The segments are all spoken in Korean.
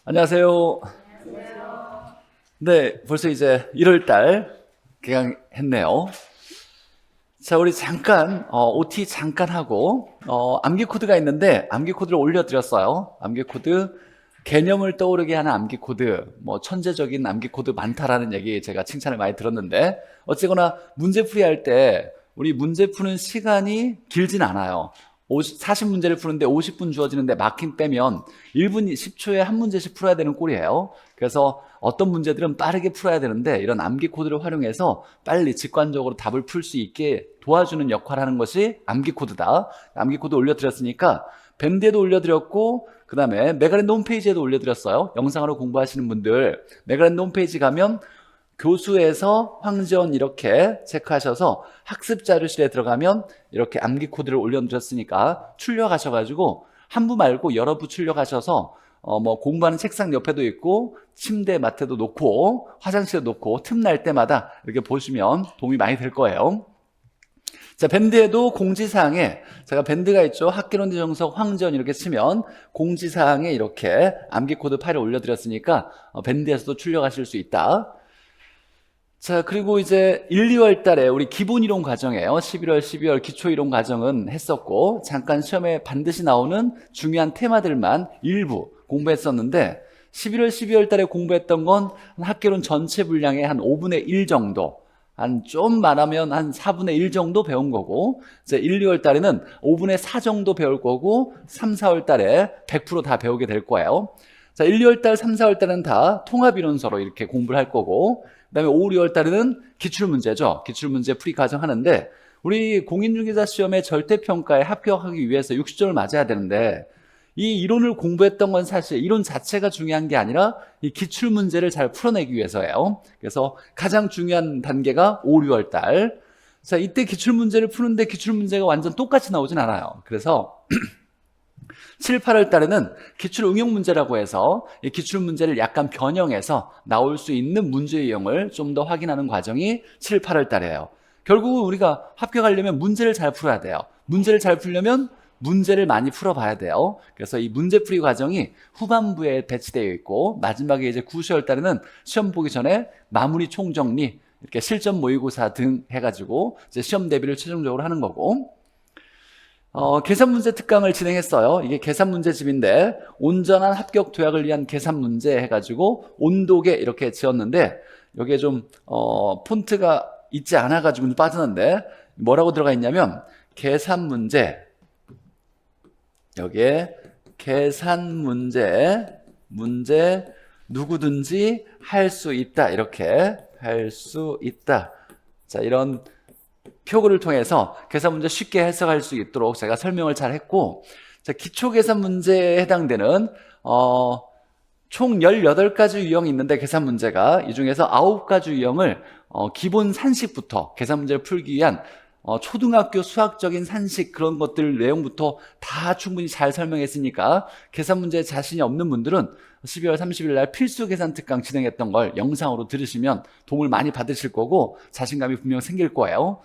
안녕하세요. 네, 벌써 이제 1월 달 개강했네요. 자, 우리 잠깐 OT 잠깐 하고 암기 코드가 있는데 암기 코드를 올려드렸어요. 암기 코드 개념을 떠오르게 하는 암기 코드, 뭐 천재적인 암기 코드 많다라는 얘기 제가 칭찬을 많이 들었는데 어쨌거나 문제풀이 할 때 우리 문제 푸는 시간이 길진 않아요. 40문제를 푸는데 50분 주어지는데 마킹 빼면 1분 10초에 한 문제씩 풀어야 되는 꼴이에요. 그래서 어떤 문제들은 빠르게 풀어야 되는데 이런 암기 코드를 활용해서 빨리 직관적으로 답을 풀 수 있게 도와주는 역할을 하는 것이 암기 코드다. 암기 코드 올려드렸으니까 밴드에도 올려드렸고 그 다음에 메가랜드 홈페이지에도 올려드렸어요. 영상으로 공부하시는 분들 메가랜드 홈페이지 가면 교수에서 황지원 이렇게 체크하셔서 학습자료실에 들어가면 이렇게 암기 코드를 올려드렸으니까 출력하셔가지고 한 부 말고 여러 부 출력하셔서 뭐 공부하는 책상 옆에도 있고 침대 맡에도 놓고 화장실에 놓고 틈날 때마다 이렇게 보시면 도움이 많이 될 거예요. 자, 밴드에도 공지사항에 제가 밴드가 있죠. 학개론대 정석 황지원 이렇게 치면 공지사항에 이렇게 암기 코드 파일을 올려드렸으니까 밴드에서도 출력하실 수 있다. 자, 그리고 이제 1, 2월 달에 우리 기본이론 과정이에요. 11월, 12월 기초이론 과정은 했었고 잠깐 시험에 반드시 나오는 중요한 테마들만 일부 공부했었는데 11월, 12월 달에 공부했던 건 학개론 전체 분량의 한 5분의 1 정도, 한 좀 말하면 한 4분의 1 정도 배운 거고 이제 1, 2월 달에는 5분의 4 정도 배울 거고 3, 4월 달에 100% 다 배우게 될 거예요. 자, 1, 2월 달, 3, 4월 달은 다 통합이론서로 이렇게 공부를 할 거고 그 다음에 5, 6월 달에는 기출문제죠. 기출문제 풀이 과정 하는데 우리 공인중개사 시험의 절대평가에 합격하기 위해서 60점을 맞아야 되는데 이 이론을 공부했던 건 사실 이론 자체가 중요한 게 아니라 이 기출문제를 잘 풀어내기 위해서예요. 그래서 가장 중요한 단계가 5, 6월 달. 자, 이때 기출문제를 푸는데 기출문제가 완전 똑같이 나오진 않아요. 그래서 7, 8월 달에는 기출 응용 문제라고 해서 이 기출 문제를 약간 변형해서 나올 수 있는 문제 유형을 좀 더 확인하는 과정이 7, 8월 달이에요. 결국은 우리가 합격하려면 문제를 잘 풀어야 돼요. 문제를 잘 풀려면 문제를 많이 풀어봐야 돼요. 그래서 이 문제풀이 과정이 후반부에 배치되어 있고 마지막에 이제 9, 10월 달에는 시험 보기 전에 마무리 총정리, 이렇게 실전 모의고사 등 해가지고 이제 시험 대비를 최종적으로 하는 거고 계산문제 특강을 진행했어요. 이게 계산문제집인데 온전한 합격 도약을 위한 계산문제 해가지고 온도계 이렇게 지었는데 여기에 좀 폰트가 있지 않아가지고 빠지는데 뭐라고 들어가 있냐면 계산문제, 여기에 계산문제 문제 누구든지 할 수 있다, 이렇게 할 수 있다. 자, 이런 표구를 통해서 계산 문제 쉽게 해석할 수 있도록 제가 설명을 잘 했고, 자, 기초 계산 문제에 해당되는 총 18가지 유형이 있는데 계산 문제가 이 중에서 9가지 유형을 기본 산식부터 계산 문제를 풀기 위한 초등학교 수학적인 산식 그런 것들 내용부터 다 충분히 잘 설명했으니까 계산 문제에 자신이 없는 분들은 12월 30일 날 필수 계산 특강 진행했던 걸 영상으로 들으시면 도움을 많이 받으실 거고 자신감이 분명 생길 거예요.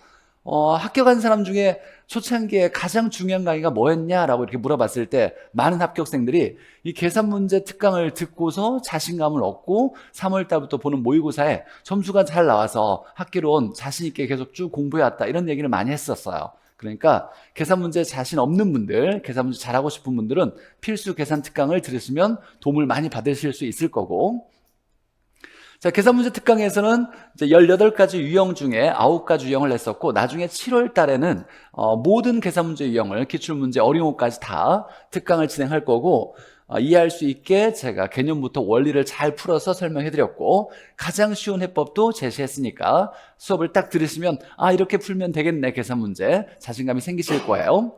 합격한 사람 중에 초창기에 가장 중요한 강의가 뭐였냐라고 이렇게 물어봤을 때 많은 합격생들이 이 계산 문제 특강을 듣고서 자신감을 얻고 3월 달부터 보는 모의고사에 점수가 잘 나와서 학기론 자신 있게 계속 쭉 공부해왔다, 이런 얘기를 많이 했었어요. 그러니까 계산 문제 자신 없는 분들, 계산 문제 잘하고 싶은 분들은 필수 계산 특강을 들으시면 도움을 많이 받으실 수 있을 거고, 자, 계산문제 특강에서는 이제 18가지 유형 중에 9가지 유형을 냈었고 나중에 7월 달에는 모든 계산문제 유형을 기출문제 어려움까지 다 특강을 진행할 거고 이해할 수 있게 제가 개념부터 원리를 잘 풀어서 설명해드렸고 가장 쉬운 해법도 제시했으니까 수업을 딱 들으시면 이렇게 풀면 되겠네, 계산문제 자신감이 생기실 거예요.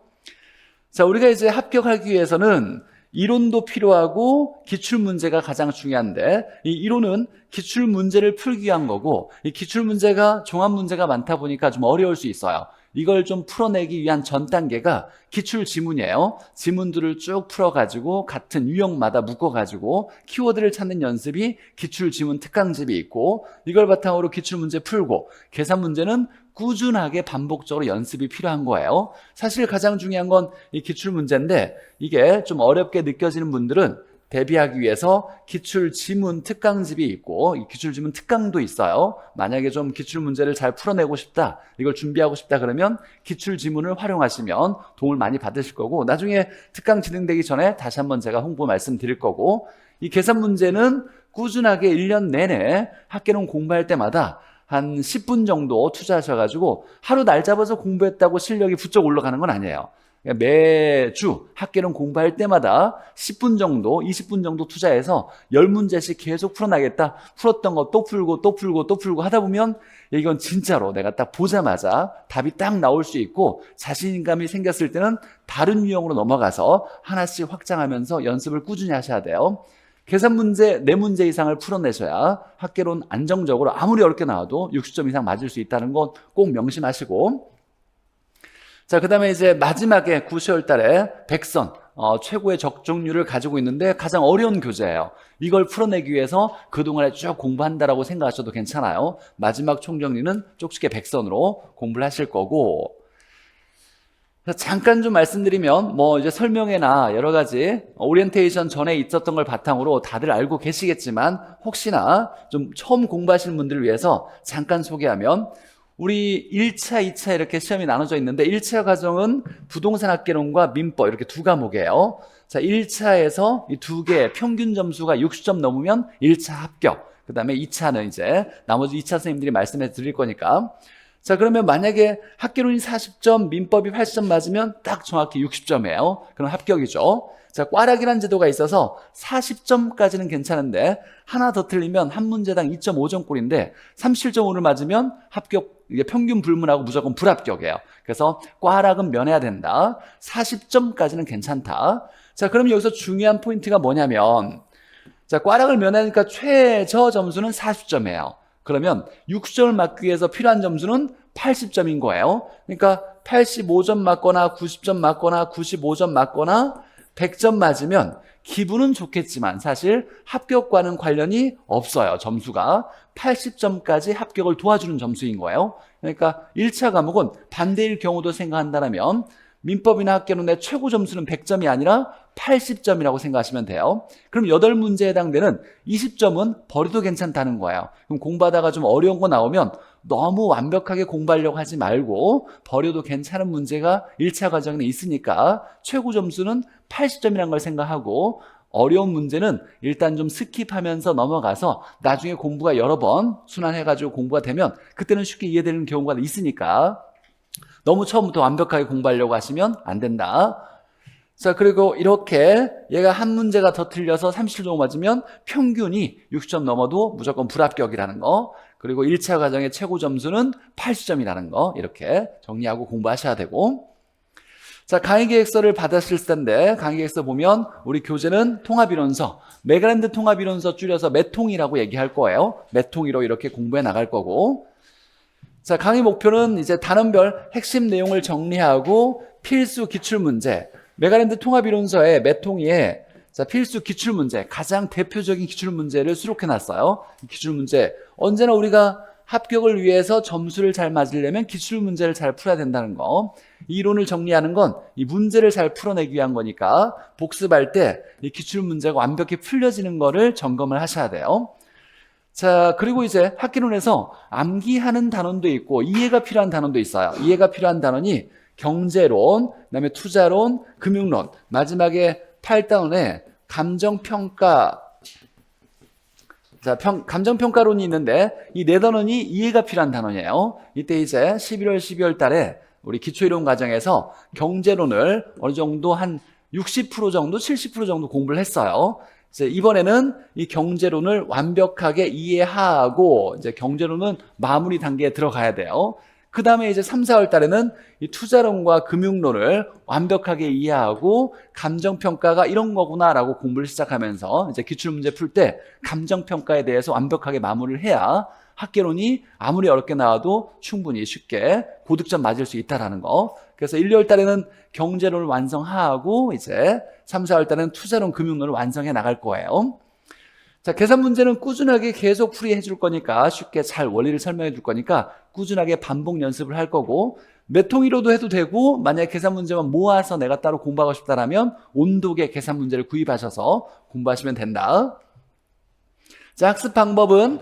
자, 우리가 이제 합격하기 위해서는 이론도 필요하고 기출문제가 가장 중요한데 이 이론은 기출문제를 풀기 위한 거고 이 기출문제가 종합문제가 많다 보니까 좀 어려울 수 있어요. 이걸 좀 풀어내기 위한 전 단계가 기출지문이에요. 지문들을 쭉 풀어가지고 같은 유형마다 묶어가지고 키워드를 찾는 연습이 기출지문 특강집이 있고 이걸 바탕으로 기출문제 풀고 계산문제는 꾸준하게 반복적으로 연습이 필요한 거예요. 사실 가장 중요한 건 이 기출문제인데 이게 좀 어렵게 느껴지는 분들은 대비하기 위해서 기출지문 특강집이 있고 이 기출지문 특강도 있어요. 만약에 좀 기출문제를 잘 풀어내고 싶다, 이걸 준비하고 싶다 그러면 기출지문을 활용하시면 도움을 많이 받으실 거고, 나중에 특강 진행되기 전에 다시 한번 제가 홍보 말씀드릴 거고, 이 계산 문제는 꾸준하게 1년 내내 학개론 공부할 때마다 한 10분 정도 투자하셔가지고 하루 날 잡아서 공부했다고 실력이 부쩍 올라가는 건 아니에요. 매주 학개론 공부할 때마다 10분 정도, 20분 정도 투자해서 10문제씩 계속 풀어나겠다. 풀었던 거 또 풀고 또 풀고 또 풀고 하다 보면 이건 진짜로 내가 딱 보자마자 답이 딱 나올 수 있고, 자신감이 생겼을 때는 다른 유형으로 넘어가서 하나씩 확장하면서 연습을 꾸준히 하셔야 돼요. 계산 문제 4문제 이상을 풀어내셔야 학개론 안정적으로 아무리 어렵게 나와도 60점 이상 맞을 수 있다는 건 꼭 명심하시고, 자, 그 다음에 이제 마지막에 9, 10월 달에 백선, 최고의 적중률을 가지고 있는데 가장 어려운 교재예요. 이걸 풀어내기 위해서 그동안에 쭉 공부한다라고 생각하셔도 괜찮아요. 마지막 총정리는 쪽집게 백선으로 공부를 하실 거고, 잠깐 좀 말씀드리면 이제 설명회나 여러 가지 오리엔테이션 전에 있었던 걸 바탕으로 다들 알고 계시겠지만, 혹시나 좀 처음 공부하시는 분들을 위해서 잠깐 소개하면, 우리 1차, 2차 이렇게 시험이 나눠져 있는데 1차 과정은 부동산 학개론과 민법 이렇게 두 과목이에요. 자, 1차에서 이 두 개 평균 점수가 60점 넘으면 1차 합격. 그 다음에 2차는 이제 나머지 2차 선생님들이 말씀해 드릴 거니까. 자, 그러면 만약에 학개론이 40점, 민법이 80점 맞으면 딱 정확히 60점이에요. 그럼 합격이죠. 자, 꽈락이라는 제도가 있어서 40점까지는 괜찮은데 하나 더 틀리면 한 문제당 2.5점 꼴인데 37.5를 맞으면 합격, 이게 평균 불문하고 무조건 불합격이에요. 그래서 꽈락은 면해야 된다. 40점까지는 괜찮다. 자, 그럼 여기서 중요한 포인트가 뭐냐면, 자, 꽈락을 면하니까 최저 점수는 40점이에요. 그러면 60점을 맞기 위해서 필요한 점수는 80점인 거예요. 그러니까 85점 맞거나 90점 맞거나 95점 맞거나 100점 맞으면 기분은 좋겠지만 사실 합격과는 관련이 없어요. 점수가 80점까지 합격을 도와주는 점수인 거예요. 그러니까 1차 과목은 반대일 경우도 생각한다면 민법이나 학개론의 최고 점수는 100점이 아니라 80점이라고 생각하시면 돼요. 그럼 8문제에 해당되는 20점은 버려도 괜찮다는 거예요. 그럼 공부하다가 좀 어려운 거 나오면 너무 완벽하게 공부하려고 하지 말고 버려도 괜찮은 문제가 1차 과정에 있으니까 최고 점수는 80점이라는 걸 생각하고, 어려운 문제는 일단 좀 스킵하면서 넘어가서 나중에 공부가 여러 번 순환해가지고 공부가 되면 그때는 쉽게 이해되는 경우가 있으니까 너무 처음부터 완벽하게 공부하려고 하시면 안 된다. 자, 그리고 이렇게 얘가 한 문제가 더 틀려서 37점 맞으면 평균이 60점 넘어도 무조건 불합격이라는 거, 그리고 1차 과정의 최고 점수는 80점이라는 거, 이렇게 정리하고 공부하셔야 되고, 자, 강의계획서를 받았을 텐데 강의계획서 보면 우리 교재는 통합이론서, 메가랜드 통합이론서 줄여서 메통이라고 얘기할 거예요. 메통이로 이렇게 공부해 나갈 거고, 자, 강의 목표는 이제 단원별 핵심 내용을 정리하고 필수 기출문제, 메가랜드 통합이론서의 메통이에 자, 필수 기출문제, 가장 대표적인 기출문제를 수록해놨어요. 기출문제, 언제나 우리가 합격을 위해서 점수를 잘 맞으려면 기출문제를 잘 풀어야 된다는 거, 이 이론을 정리하는 건 이 문제를 잘 풀어내기 위한 거니까 복습할 때 이 기출문제가 완벽히 풀려지는 거를 점검을 하셔야 돼요. 자, 그리고 이제 학개론에서 암기하는 단원도 있고 이해가 필요한 단원도 있어요. 이해가 필요한 단원이 경제론, 그다음에 투자론, 금융론, 마지막에 8단원에 감정평가, 자, 감정평가론이 있는데 이 4단원이 이해가 필요한 단원이에요. 이때 이제 11월, 12월 달에 우리 기초이론 과정에서 경제론을 어느 정도 한 60% 정도, 70% 정도 공부를 했어요. 이제 이번에는 이 경제론을 완벽하게 이해하고 이제 경제론은 마무리 단계에 들어가야 돼요. 그 다음에 이제 3, 4월 달에는 이 투자론과 금융론을 완벽하게 이해하고 감정평가가 이런 거구나라고 공부를 시작하면서 이제 기출문제 풀 때 감정평가에 대해서 완벽하게 마무리를 해야 학개론이 아무리 어렵게 나와도 충분히 쉽게 고득점 맞을 수 있다라는 거. 그래서 1, 2월 달에는 경제론을 완성하고 이제 3, 4월 달에는 투자론, 금융론을 완성해 나갈 거예요. 자, 계산 문제는 꾸준하게 계속 풀이해 줄 거니까 쉽게 잘 원리를 설명해 줄 거니까 꾸준하게 반복 연습을 할 거고, 메통이로도 해도 되고 만약에 계산 문제만 모아서 내가 따로 공부하고 싶다라면 온독의 계산 문제를 구입하셔서 공부하시면 된다. 자, 학습 방법은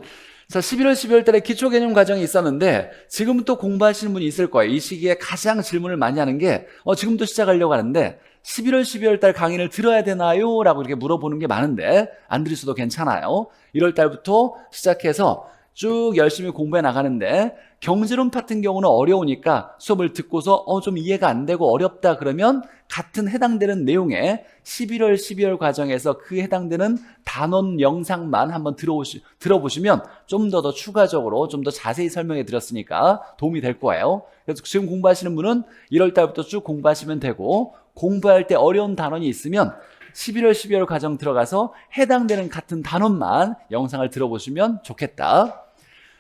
자, 11월, 12월 달에 기초 개념 과정이 있었는데 지금부터 공부하시는 분이 있을 거예요. 이 시기에 가장 질문을 많이 하는 게 지금부터 시작하려고 하는데 11월, 12월 달 강의를 들어야 되나요? 라고 이렇게 물어보는 게 많은데 안 들으셔도 괜찮아요. 1월 달부터 시작해서 쭉 열심히 공부해 나가는데 경제론 같은 경우는 어려우니까 수업을 듣고서 좀 이해가 안 되고 어렵다 그러면 같은 해당되는 내용에 11월, 12월 과정에서 그 해당되는 단원 영상만 한번 들어보시면 좀 더 추가적으로 좀 더 자세히 설명해 드렸으니까 도움이 될 거예요. 그래서 지금 공부하시는 분은 1월 달부터 쭉 공부하시면 되고 공부할 때 어려운 단원이 있으면 11월, 12월 과정 들어가서 해당되는 같은 단원만 영상을 들어보시면 좋겠다.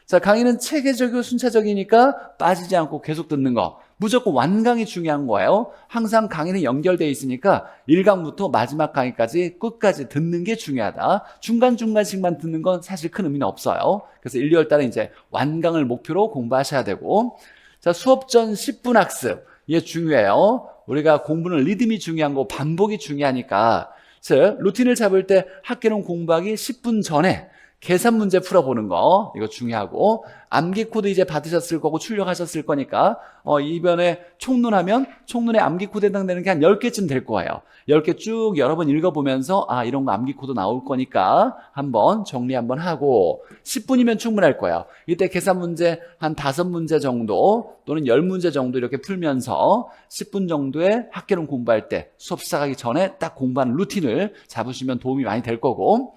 자, 강의는 체계적이고 순차적이니까 빠지지 않고 계속 듣는 거. 무조건 완강이 중요한 거예요. 항상 강의는 연결되어 있으니까 1강부터 마지막 강의까지 끝까지 듣는 게 중요하다. 중간중간씩만 듣는 건 사실 큰 의미는 없어요. 그래서 1, 2월 달에 이제 완강을 목표로 공부하셔야 되고. 자, 수업 전 10분 학습. 이게 중요해요. 우리가 공부는 리듬이 중요한 거, 반복이 중요하니까. 즉, 루틴을 잡을 때 학교는 공부하기 10분 전에 계산 문제 풀어보는 거, 이거 중요하고, 암기 코드 이제 받으셨을 거고 출력하셨을 거니까 이번에 총론하면 총론에 암기 코드에 해당되는 게 한 10개쯤 될 거예요. 10개 쭉 여러 번 읽어보면서 이런 거 암기 코드 나올 거니까 한번 정리 한번 하고 10분이면 충분할 거예요. 이때 계산 문제 한 5문제 정도 또는 10문제 정도 이렇게 풀면서 10분 정도의 학교론 공부할 때 수업 시작하기 전에 딱 공부하는 루틴을 잡으시면 도움이 많이 될 거고,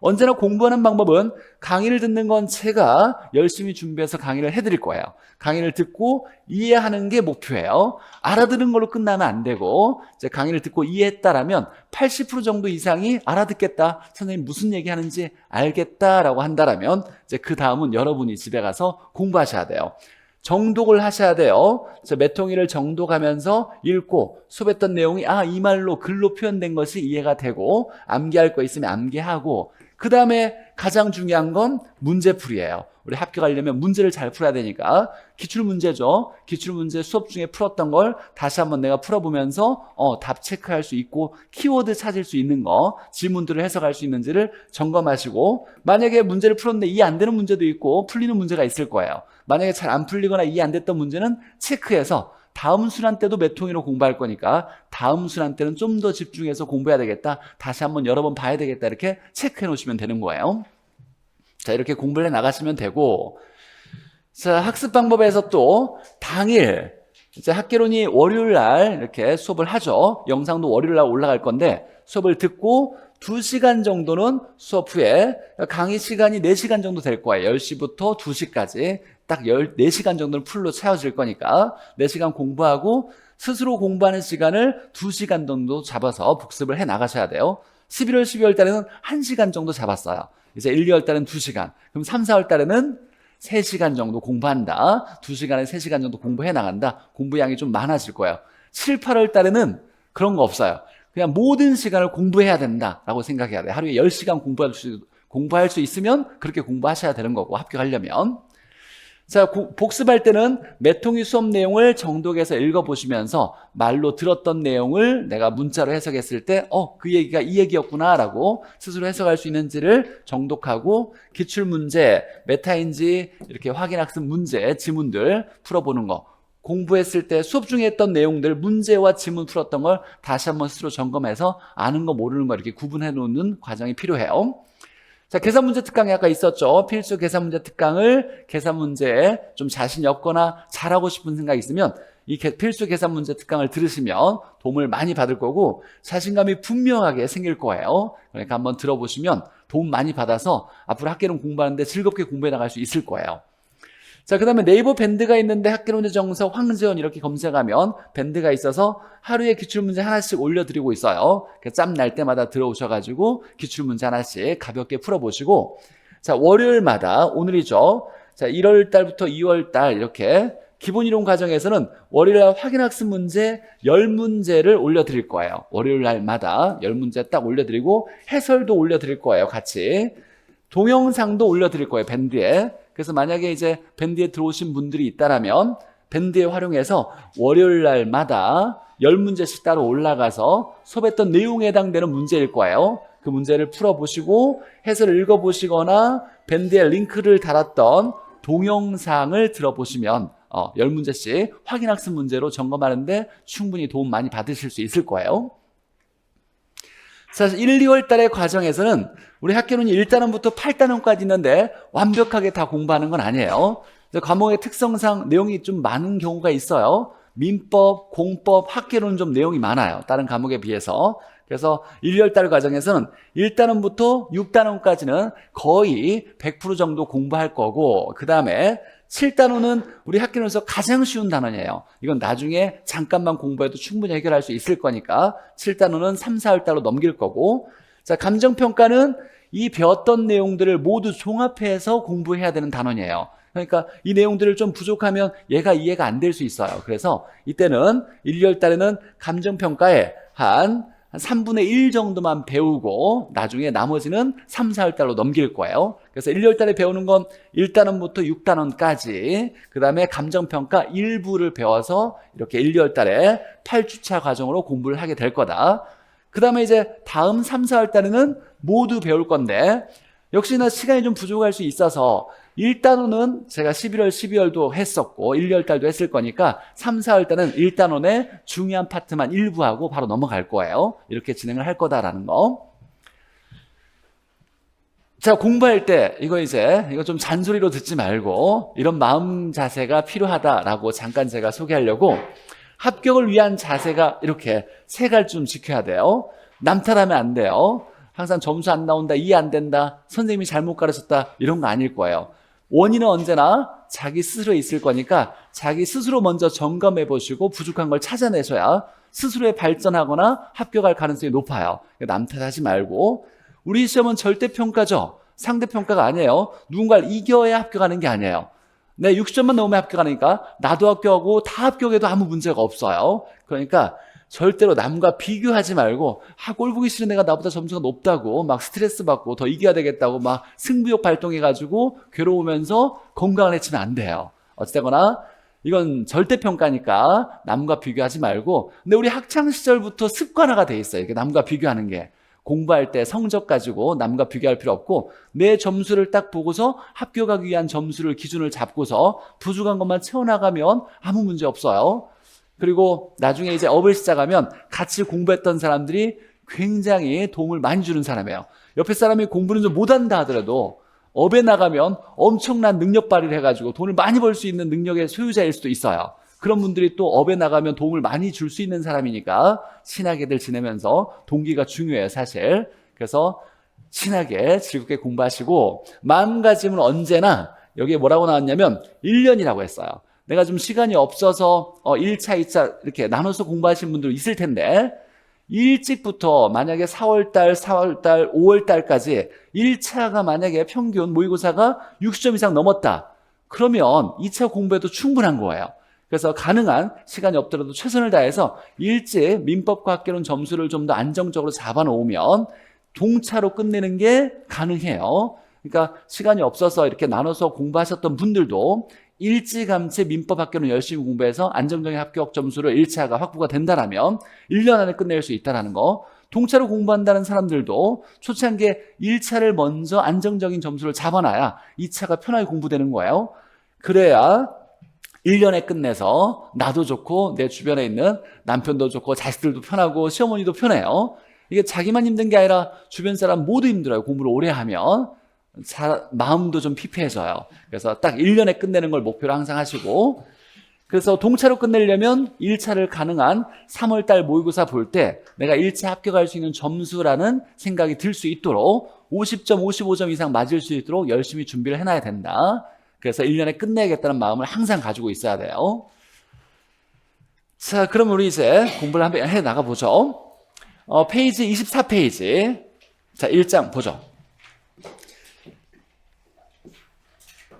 언제나 공부하는 방법은 강의를 듣는 건 제가 열심히 준비해서 강의를 해드릴 거예요. 강의를 듣고 이해하는 게 목표예요. 알아듣는 걸로 끝나면 안 되고, 이제 강의를 듣고 이해했다라면 80% 정도 이상이 알아듣겠다, 선생님 무슨 얘기하는지 알겠다라고 한다라면 이제 그 다음은 여러분이 집에 가서 공부하셔야 돼요. 정독을 하셔야 돼요. 메통이를 정독하면서 읽고 수업했던 내용이 이 말로 글로 표현된 것이 이해가 되고 암기할 거 있으면 암기하고, 그 다음에 가장 중요한 건 문제풀이에요. 우리 합격하려면 문제를 잘 풀어야 되니까 기출문제죠. 기출문제 수업 중에 풀었던 걸 다시 한번 내가 풀어보면서 답 체크할 수 있고 키워드 찾을 수 있는 거, 지문들을 해석할 수 있는지를 점검하시고, 만약에 문제를 풀었는데 이해 안 되는 문제도 있고 풀리는 문제가 있을 거예요. 만약에 잘 안 풀리거나 이해 안 됐던 문제는 체크해서 다음 순환 때도 메통이로 공부할 거니까 다음 순환 때는 좀 더 집중해서 공부해야 되겠다, 다시 한번 여러 번 봐야 되겠다, 이렇게 체크해 놓으시면 되는 거예요. 자, 이렇게 공부를 해 나가시면 되고, 자, 학습 방법에서 또 당일 이제 학개론이 월요일 날 이렇게 수업을 하죠. 영상도 월요일 날 올라갈 건데 수업을 듣고 2시간 정도는 수업 후에 강의 시간이 4시간 정도 될 거예요. 10시부터 2시까지 딱 4시간 정도는 풀로 채워질 거니까 4시간 공부하고 스스로 공부하는 시간을 2시간 정도 잡아서 복습을 해 나가셔야 돼요. 11월, 12월 달에는 1시간 정도 잡았어요. 이제 1, 2월 달은 2시간. 그럼 3, 4월 달에는 3시간 정도 공부한다. 2시간에 3시간 정도 공부해 나간다. 공부량이 좀 많아질 거예요. 7, 8월 달에는 그런 거 없어요. 그냥 모든 시간을 공부해야 된다라고 생각해야 돼요. 하루에 10시간 공부할 수 있으면 그렇게 공부하셔야 되는 거고, 합격하려면. 자, 복습할 때는 메통이 수업 내용을 정독해서 읽어보시면서 말로 들었던 내용을 내가 문자로 해석했을 때 그 얘기가 이 얘기였구나 라고 스스로 해석할 수 있는지를 정독하고, 기출문제, 메타인지 이렇게 확인학습 문제, 지문들 풀어보는 거, 공부했을 때 수업 중에 했던 내용들, 문제와 지문 풀었던 걸 다시 한번 스스로 점검해서 아는 거 모르는 거 이렇게 구분해 놓는 과정이 필요해요. 자, 계산문제 특강이 아까 있었죠. 필수 계산문제 특강을 계산문제에 좀 자신이 없거나 잘하고 싶은 생각이 있으면 이 필수 계산문제 특강을 들으시면 도움을 많이 받을 거고 자신감이 분명하게 생길 거예요. 그러니까 한번 들어보시면 도움 많이 받아서 앞으로 학개론 공부하는데 즐겁게 공부해 나갈 수 있을 거예요. 자, 그 다음에 네이버 밴드가 있는데 학개론의 정석 황지연 이렇게 검색하면 밴드가 있어서 하루에 기출문제 하나씩 올려드리고 있어요. 짬 날 때마다 들어오셔가지고 기출문제 하나씩 가볍게 풀어보시고, 자, 월요일마다, 오늘이죠. 자, 1월 달부터 2월 달 이렇게 기본이론 과정에서는 월요일 날 확인학습 문제 10문제를 올려드릴 거예요. 월요일 날마다 10문제 딱 올려드리고 해설도 올려드릴 거예요. 같이. 동영상도 올려드릴 거예요. 밴드에. 그래서 만약에 이제 밴드에 들어오신 분들이 있다라면 밴드에 활용해서 월요일 날마다 10문제씩 따로 올라가서 수업했던 내용에 해당되는 문제일 거예요. 그 문제를 풀어보시고 해설을 읽어보시거나 밴드에 링크를 달았던 동영상을 들어보시면 10문제씩 확인학습 문제로 점검하는데 충분히 도움 많이 받으실 수 있을 거예요. 자, 1, 2월 달의 과정에서는 우리 학교는 1단원부터 8단원까지 있는데 완벽하게 다 공부하는 건 아니에요. 과목의 특성상 내용이 좀 많은 경우가 있어요. 민법, 공법, 학계론은 좀 내용이 많아요. 다른 과목에 비해서. 그래서 1, 2월 달 과정에서는 1단원부터 6단원까지는 거의 100% 정도 공부할 거고, 그 다음에 7단원은 우리 학교에서 가장 쉬운 단원이에요. 이건 나중에 잠깐만 공부해도 충분히 해결할 수 있을 거니까 7단원은 3, 4월 달로 넘길 거고, 자, 감정평가는 이 배웠던 내용들을 모두 종합해서 공부해야 되는 단원이에요. 그러니까 이 내용들을 좀 부족하면 얘가 이해가 안 될 수 있어요. 그래서 이때는 1, 2월 달에는 감정평가에 한 3분의 1 정도만 배우고 나중에 나머지는 3, 4월 달로 넘길 거예요. 그래서 1, 2월 달에 배우는 건 1단원부터 6단원까지, 그 다음에 감정평가 일부를 배워서 이렇게 1, 2월 달에 8주차 과정으로 공부를 하게 될 거다. 그 다음에 이제 다음 3, 4월 달에는 모두 배울 건데, 역시나 시간이 좀 부족할 수 있어서 1단원은 제가 11월, 12월도 했었고 1, 2월 달도 했을 거니까 3, 4월 달은 1단원의 중요한 파트만 일부 하고 바로 넘어갈 거예요. 이렇게 진행을 할 거다라는 거. 자, 공부할 때 이거 좀 잔소리로 듣지 말고 이런 마음 자세가 필요하다라고 잠깐 제가 소개하려고, 합격을 위한 자세가 이렇게 세 가지 좀 지켜야 돼요. 남 탓하면 안 돼요. 항상 점수 안 나온다, 이해 안 된다, 선생님이 잘못 가르쳤다, 이런 거 아닐 거예요. 원인은 언제나 자기 스스로에 있을 거니까 자기 스스로 먼저 점검해 보시고 부족한 걸 찾아내셔야 스스로에 발전하거나 합격할 가능성이 높아요. 남 탓하지 말고, 우리 시험은 절대평가죠. 상대평가가 아니에요. 누군가를 이겨야 합격하는 게 아니에요. 내 60점만 넘으면 합격하니까 나도 합격하고 다 합격해도 아무 문제가 없어요. 그러니까 절대로 남과 비교하지 말고, 꼴 보기 싫은 애가 나보다 점수가 높다고 막 스트레스 받고 더 이겨야 되겠다고 막 승부욕 발동해가지고 괴로우면서 건강을 해치면 안 돼요. 어찌되거나 이건 절대평가니까 남과 비교하지 말고, 근데 우리 학창시절부터 습관화가 돼 있어요. 이렇게 남과 비교하는 게. 공부할 때 성적 가지고 남과 비교할 필요 없고, 내 점수를 딱 보고서 합격하기 위한 점수를 기준을 잡고서 부족한 것만 채워나가면 아무 문제 없어요. 그리고 나중에 이제 업을 시작하면 같이 공부했던 사람들이 굉장히 도움을 많이 주는 사람이에요. 옆에 사람이 공부는 좀 못한다 하더라도 업에 나가면 엄청난 능력 발휘를 해가지고 돈을 많이 벌 수 있는 능력의 소유자일 수도 있어요. 그런 분들이 또 업에 나가면 도움을 많이 줄 수 있는 사람이니까 친하게들 지내면서 동기가 중요해요, 사실. 그래서 친하게 즐겁게 공부하시고, 마음가짐은 언제나 여기에 뭐라고 나왔냐면 1년이라고 했어요. 내가 좀 시간이 없어서 1차, 2차 이렇게 나눠서 공부하시는 분들 있을 텐데, 일찍부터 만약에 4월달, 4월달, 5월달까지 1차가 만약에 평균 모의고사가 60점 이상 넘었다, 그러면 2차 공부해도 충분한 거예요. 그래서 가능한 시간이 없더라도 최선을 다해서 일찍 민법과 학계론 점수를 좀 더 안정적으로 잡아놓으면 동차로 끝내는 게 가능해요. 그러니까 시간이 없어서 이렇게 나눠서 공부하셨던 분들도 일찌감치 민법 학교는 열심히 공부해서 안정적인 합격 점수를 1차가 확보가 된다라면 1년 안에 끝낼 수 있다는 거. 동차로 공부한다는 사람들도 초창기에 1차를 먼저 안정적인 점수를 잡아놔야 2차가 편하게 공부되는 거예요. 그래야 1년에 끝내서 나도 좋고 내 주변에 있는 남편도 좋고 자식들도 편하고 시어머니도 편해요. 이게 자기만 힘든 게 아니라 주변 사람 모두 힘들어요. 공부를 오래 하면 마음도 좀 피폐해져요. 그래서 딱 1년에 끝내는 걸 목표로 항상 하시고, 그래서 동차로 끝내려면 1차를 가능한 3월달 모의고사 볼 때 내가 1차 합격할 수 있는 점수라는 생각이 들 수 있도록 50점, 55점 이상 맞을 수 있도록 열심히 준비를 해놔야 된다. 그래서 1년에 끝내야겠다는 마음을 항상 가지고 있어야 돼요. 자, 그럼 우리 이제 공부를 한번 해 나가보죠. 페이지 24페이지. 자, 1장 보죠.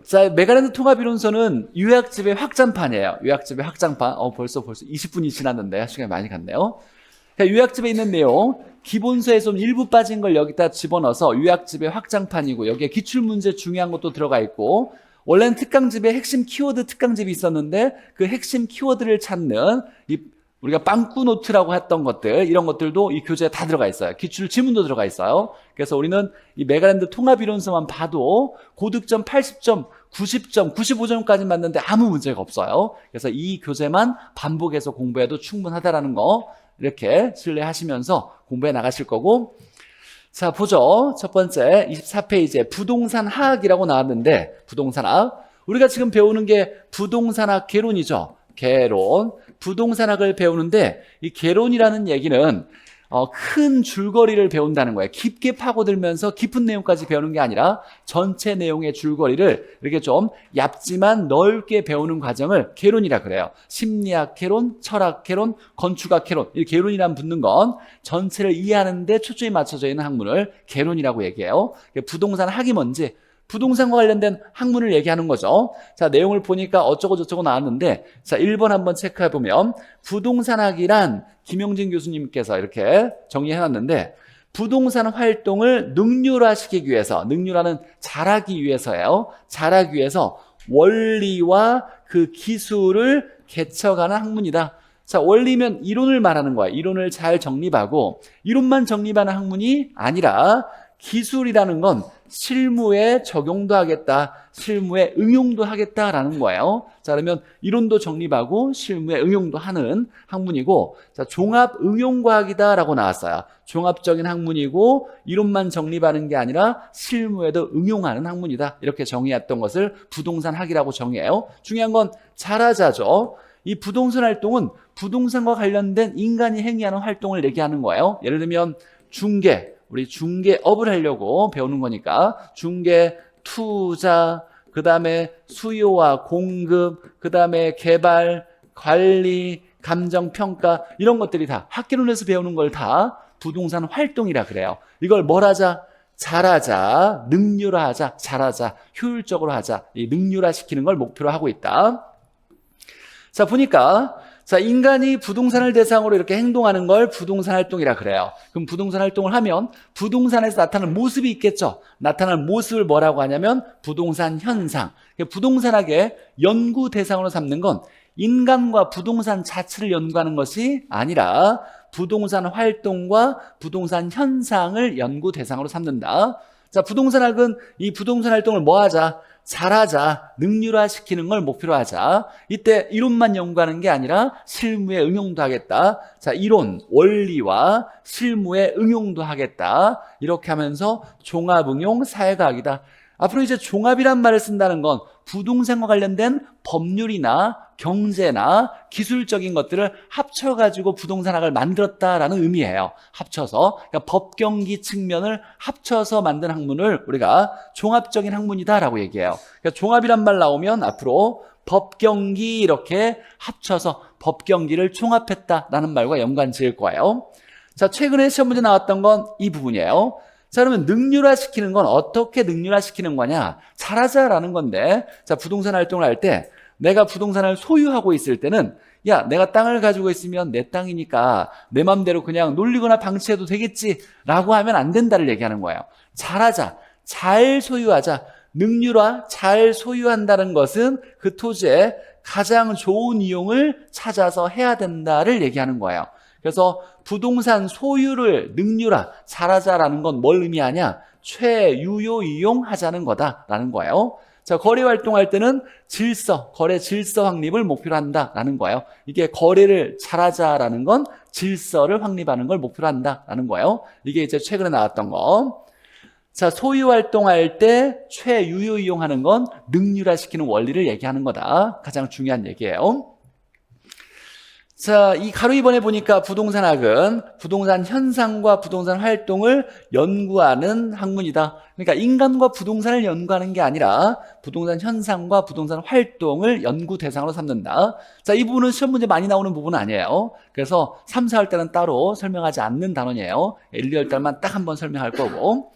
자, 메가랜드 통합이론서는 요약집의 확장판이에요. 요약집의 확장판. 벌써 20분이 지났는데 시간이 많이 갔네요. 요약집에 있는 내용, 기본서에 좀 일부 빠진 걸 여기다 집어넣어서 요약집의 확장판이고, 여기에 기출문제 중요한 것도 들어가 있고, 원래는 특강집에 핵심 키워드 특강집이 있었는데 그 핵심 키워드를 찾는 우리가 빵꾸 노트라고 했던 것들, 이런 것들도 이 교재에 다 들어가 있어요. 기출 지문도 들어가 있어요. 그래서 우리는 이 메가랜드 통합이론서만 봐도 고득점 80점, 90점, 95점까지 맞는데 아무 문제가 없어요. 그래서 이 교재만 반복해서 공부해도 충분하다라는 거 이렇게 신뢰하시면서 공부해 나가실 거고, 자, 보죠. 첫 번째 24페이지에 부동산학이라고 나왔는데, 부동산학. 우리가 지금 배우는 게 부동산학 개론이죠. 개론. 부동산학을 배우는데 이 개론이라는 얘기는 큰 줄거리를 배운다는 거예요. 깊게 파고들면서 깊은 내용까지 배우는 게 아니라 전체 내용의 줄거리를 이렇게 좀 얇지만 넓게 배우는 과정을 개론이라 그래요. 심리학 개론, 철학 개론, 건축학 개론. 이 개론이란 붙는 건 전체를 이해하는 데 초점이 맞춰져 있는 학문을 개론이라고 얘기해요. 부동산 학이 뭔지, 부동산과 관련된 학문을 얘기하는 거죠. 자, 내용을 보니까 어쩌고 저쩌고 나왔는데, 자, 1번 한번 체크해 보면 부동산학이란 김영진 교수님께서 이렇게 정리해놨는데, 부동산 활동을 능률화시키기 위해서, 능률화는 잘하기 위해서예요. 잘하기 위해서 원리와 그 기술을 개척하는 학문이다. 자, 원리면 이론을 말하는 거야. 이론을 잘 정립하고, 이론만 정립하는 학문이 아니라 기술이라는 건 실무에 적용도 하겠다, 실무에 응용도 하겠다라는 거예요. 자, 그러면 이론도 정립하고 실무에 응용도 하는 학문이고, 자, 종합 응용과학이다라고 나왔어요. 종합적인 학문이고 이론만 정립하는 게 아니라 실무에도 응용하는 학문이다. 이렇게 정의했던 것을 부동산학이라고 정의해요. 중요한 건 잘하자죠. 이 부동산 활동은 부동산과 관련된 인간이 행위하는 활동을 얘기하는 거예요. 예를 들면 중개, 우리 중개업을 하려고 배우는 거니까 중개, 투자, 그 다음에 수요와 공급, 그 다음에 개발, 관리, 감정평가, 이런 것들이 다 학개론에서 배우는 걸 다 부동산 활동이라 그래요. 이걸 뭘 하자? 잘하자, 능률화하자, 잘하자, 효율적으로 하자, 이 능률화시키는 걸 목표로 하고 있다. 자, 보니까 자, 인간이 부동산을 대상으로 이렇게 행동하는 걸 부동산 활동이라 그래요. 그럼 부동산 활동을 하면 부동산에서 나타나는 모습이 있겠죠. 나타나는 모습을 뭐라고 하냐면 부동산 현상. 부동산학의 연구 대상으로 삼는 건 인간과 부동산 자체를 연구하는 것이 아니라 부동산 활동과 부동산 현상을 연구 대상으로 삼는다. 자, 부동산학은 이 부동산 활동을 뭐 하자? 잘하자, 능률화시키는 걸 목표로 하자. 이때 이론만 연구하는 게 아니라 실무에 응용도 하겠다. 자, 이론, 원리와 실무에 응용도 하겠다. 이렇게 하면서 종합응용 사회과학이다. 앞으로 이제 종합이란 말을 쓴다는 건 부동산과 관련된 법률이나 경제나 기술적인 것들을 합쳐가지고 부동산학을 만들었다라는 의미예요. 합쳐서. 그러니까 법경기 측면을 합쳐서 만든 학문을 우리가 종합적인 학문이다라고 얘기해요. 그러니까 종합이란 말 나오면 앞으로 법경기 이렇게 합쳐서 법경기를 종합했다라는 말과 연관 지을 거예요. 자, 최근에 시험 문제 나왔던 건 이 부분이에요. 자, 그러면 능률화시키는 건 어떻게 능률화시키는 거냐? 잘하자라는 건데, 자, 부동산 활동을 할 때 내가 부동산을 소유하고 있을 때는 야, 내가 땅을 가지고 있으면 내 땅이니까 내 맘대로 그냥 놀리거나 방치해도 되겠지라고 하면 안 된다를 얘기하는 거예요. 잘하자, 잘 소유하자. 능률화, 잘 소유한다는 것은 그 토지에 가장 좋은 이용을 찾아서 해야 된다를 얘기하는 거예요. 그래서 부동산 소유를 능률화, 잘하자라는 건 뭘 의미하냐? 최유효 이용하자는 거다라는 거예요. 자, 거래 활동할 때는 질서, 거래 질서 확립을 목표로 한다라는 거예요. 이게 거래를 잘하자라는 건 질서를 확립하는 걸 목표로 한다라는 거예요. 이게 이제 최근에 나왔던 거. 자, 소유 활동할 때 최유효 이용하는 건 능률화시키는 원리를 얘기하는 거다. 가장 중요한 얘기예요. 자, 이 가로 2번에 보니까 부동산학은 부동산 현상과 부동산 활동을 연구하는 학문이다. 그러니까 인간과 부동산을 연구하는 게 아니라 부동산 현상과 부동산 활동을 연구 대상으로 삼는다. 자, 이 부분은 시험 문제 많이 나오는 부분은 아니에요. 그래서 3, 4월 때는 따로 설명하지 않는 단원이에요. 1, 2월 달만 딱 한번 설명할 거고.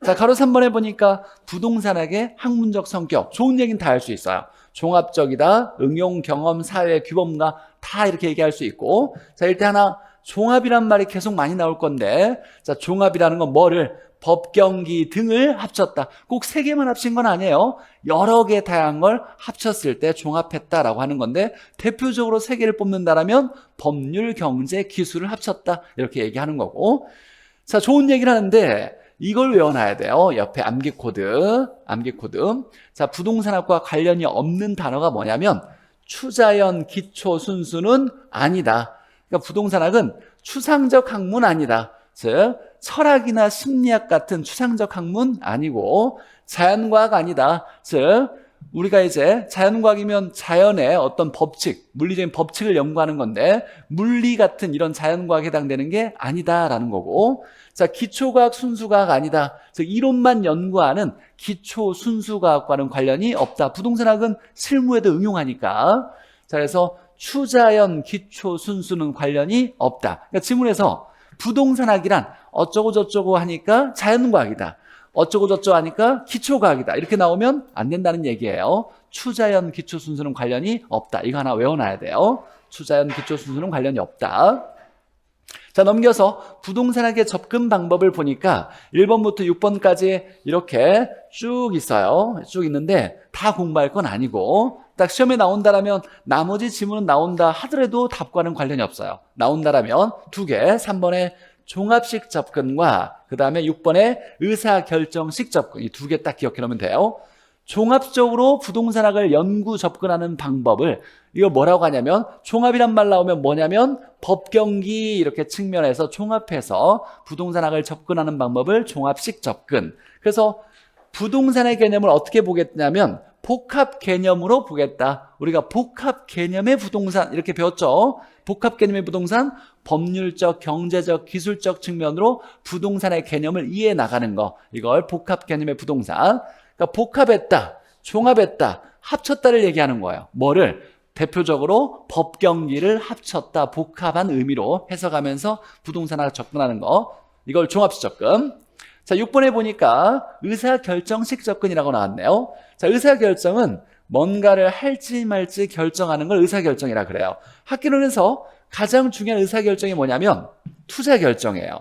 자, 가로 3번에 보니까 부동산학의 학문적 성격, 좋은 얘기는 다 할 수 있어요. 종합적이다, 응용, 경험, 사회, 규범가 다 이렇게 얘기할 수 있고. 자, 일단 하나 종합이란 말이 계속 많이 나올 건데, 자, 종합이라는 건 뭐를? 법경기 등을 합쳤다. 꼭 세 개만 합친 건 아니에요. 여러 개 다양한 걸 합쳤을 때 종합했다라고 하는 건데 대표적으로 세 개를 뽑는다라면 법률, 경제, 기술을 합쳤다 이렇게 얘기하는 거고. 자, 좋은 얘기를 하는데 이걸 외워놔야 돼요. 옆에 암기 코드. 자, 부동산학과 관련이 없는 단어가 뭐냐면 추자연 기초 순수는 아니다. 그러니까 부동산학은 추상적 학문 아니다. 즉 철학이나 심리학 같은 추상적 학문 아니고 자연과학 아니다. 즉 우리가 이제 자연과학이면 자연의 어떤 법칙, 물리적인 법칙을 연구하는 건데 물리 같은 이런 자연과학에 해당되는 게 아니다라는 거고. 자, 기초과학, 순수과학 아니다. 즉 이론만 연구하는 기초, 순수과학과는 관련이 없다. 부동산학은 실무에도 응용하니까. 자, 그래서 추자연, 기초, 순수는 관련이 없다. 그러니까 지문에서 부동산학이란 어쩌고 저쩌고 하니까 자연과학이다. 어쩌고 저쩌고 하니까 기초과학이다. 이렇게 나오면 안 된다는 얘기예요. 추자연, 기초, 순수는 관련이 없다. 이거 하나 외워놔야 돼요. 추자연, 기초, 순수는 관련이 없다. 자, 넘겨서 부동산학의 접근 방법을 보니까 1번부터 6번까지 이렇게 쭉 있어요. 쭉 있는데 다 공부할 건 아니고 딱 시험에 나온다라면 나머지 지문은 나온다 하더라도 답과는 관련이 없어요. 나온다라면 2개, 3번에 종합식 접근과 그 다음에 6번에 의사결정식 접근, 이 2개 딱 기억해 놓으면 돼요. 종합적으로 부동산학을 연구 접근하는 방법을 이걸 뭐라고 하냐면 종합이란 말 나오면 뭐냐면 법경기 이렇게 측면에서 종합해서 부동산학을 접근하는 방법을 종합식 접근. 그래서 부동산의 개념을 어떻게 보겠냐면 복합 개념으로 보겠다. 우리가 복합 개념의 부동산 이렇게 배웠죠. 복합 개념의 부동산, 법률적, 경제적, 기술적 측면으로 부동산의 개념을 이해해 나가는 거. 이걸 복합 개념의 부동산. 그러니까 복합했다, 종합했다, 합쳤다를 얘기하는 거예요. 뭐를? 대표적으로 법경기를 합쳤다, 복합한 의미로 해석하면서 부동산학을 접근하는 거. 이걸 종합식 접근. 자, 6번에 보니까 의사결정식 접근이라고 나왔네요. 자, 의사결정은 뭔가를 할지 말지 결정하는 걸 의사결정이라 그래요. 학기론에서 가장 중요한 의사결정이 뭐냐면 투자결정이에요.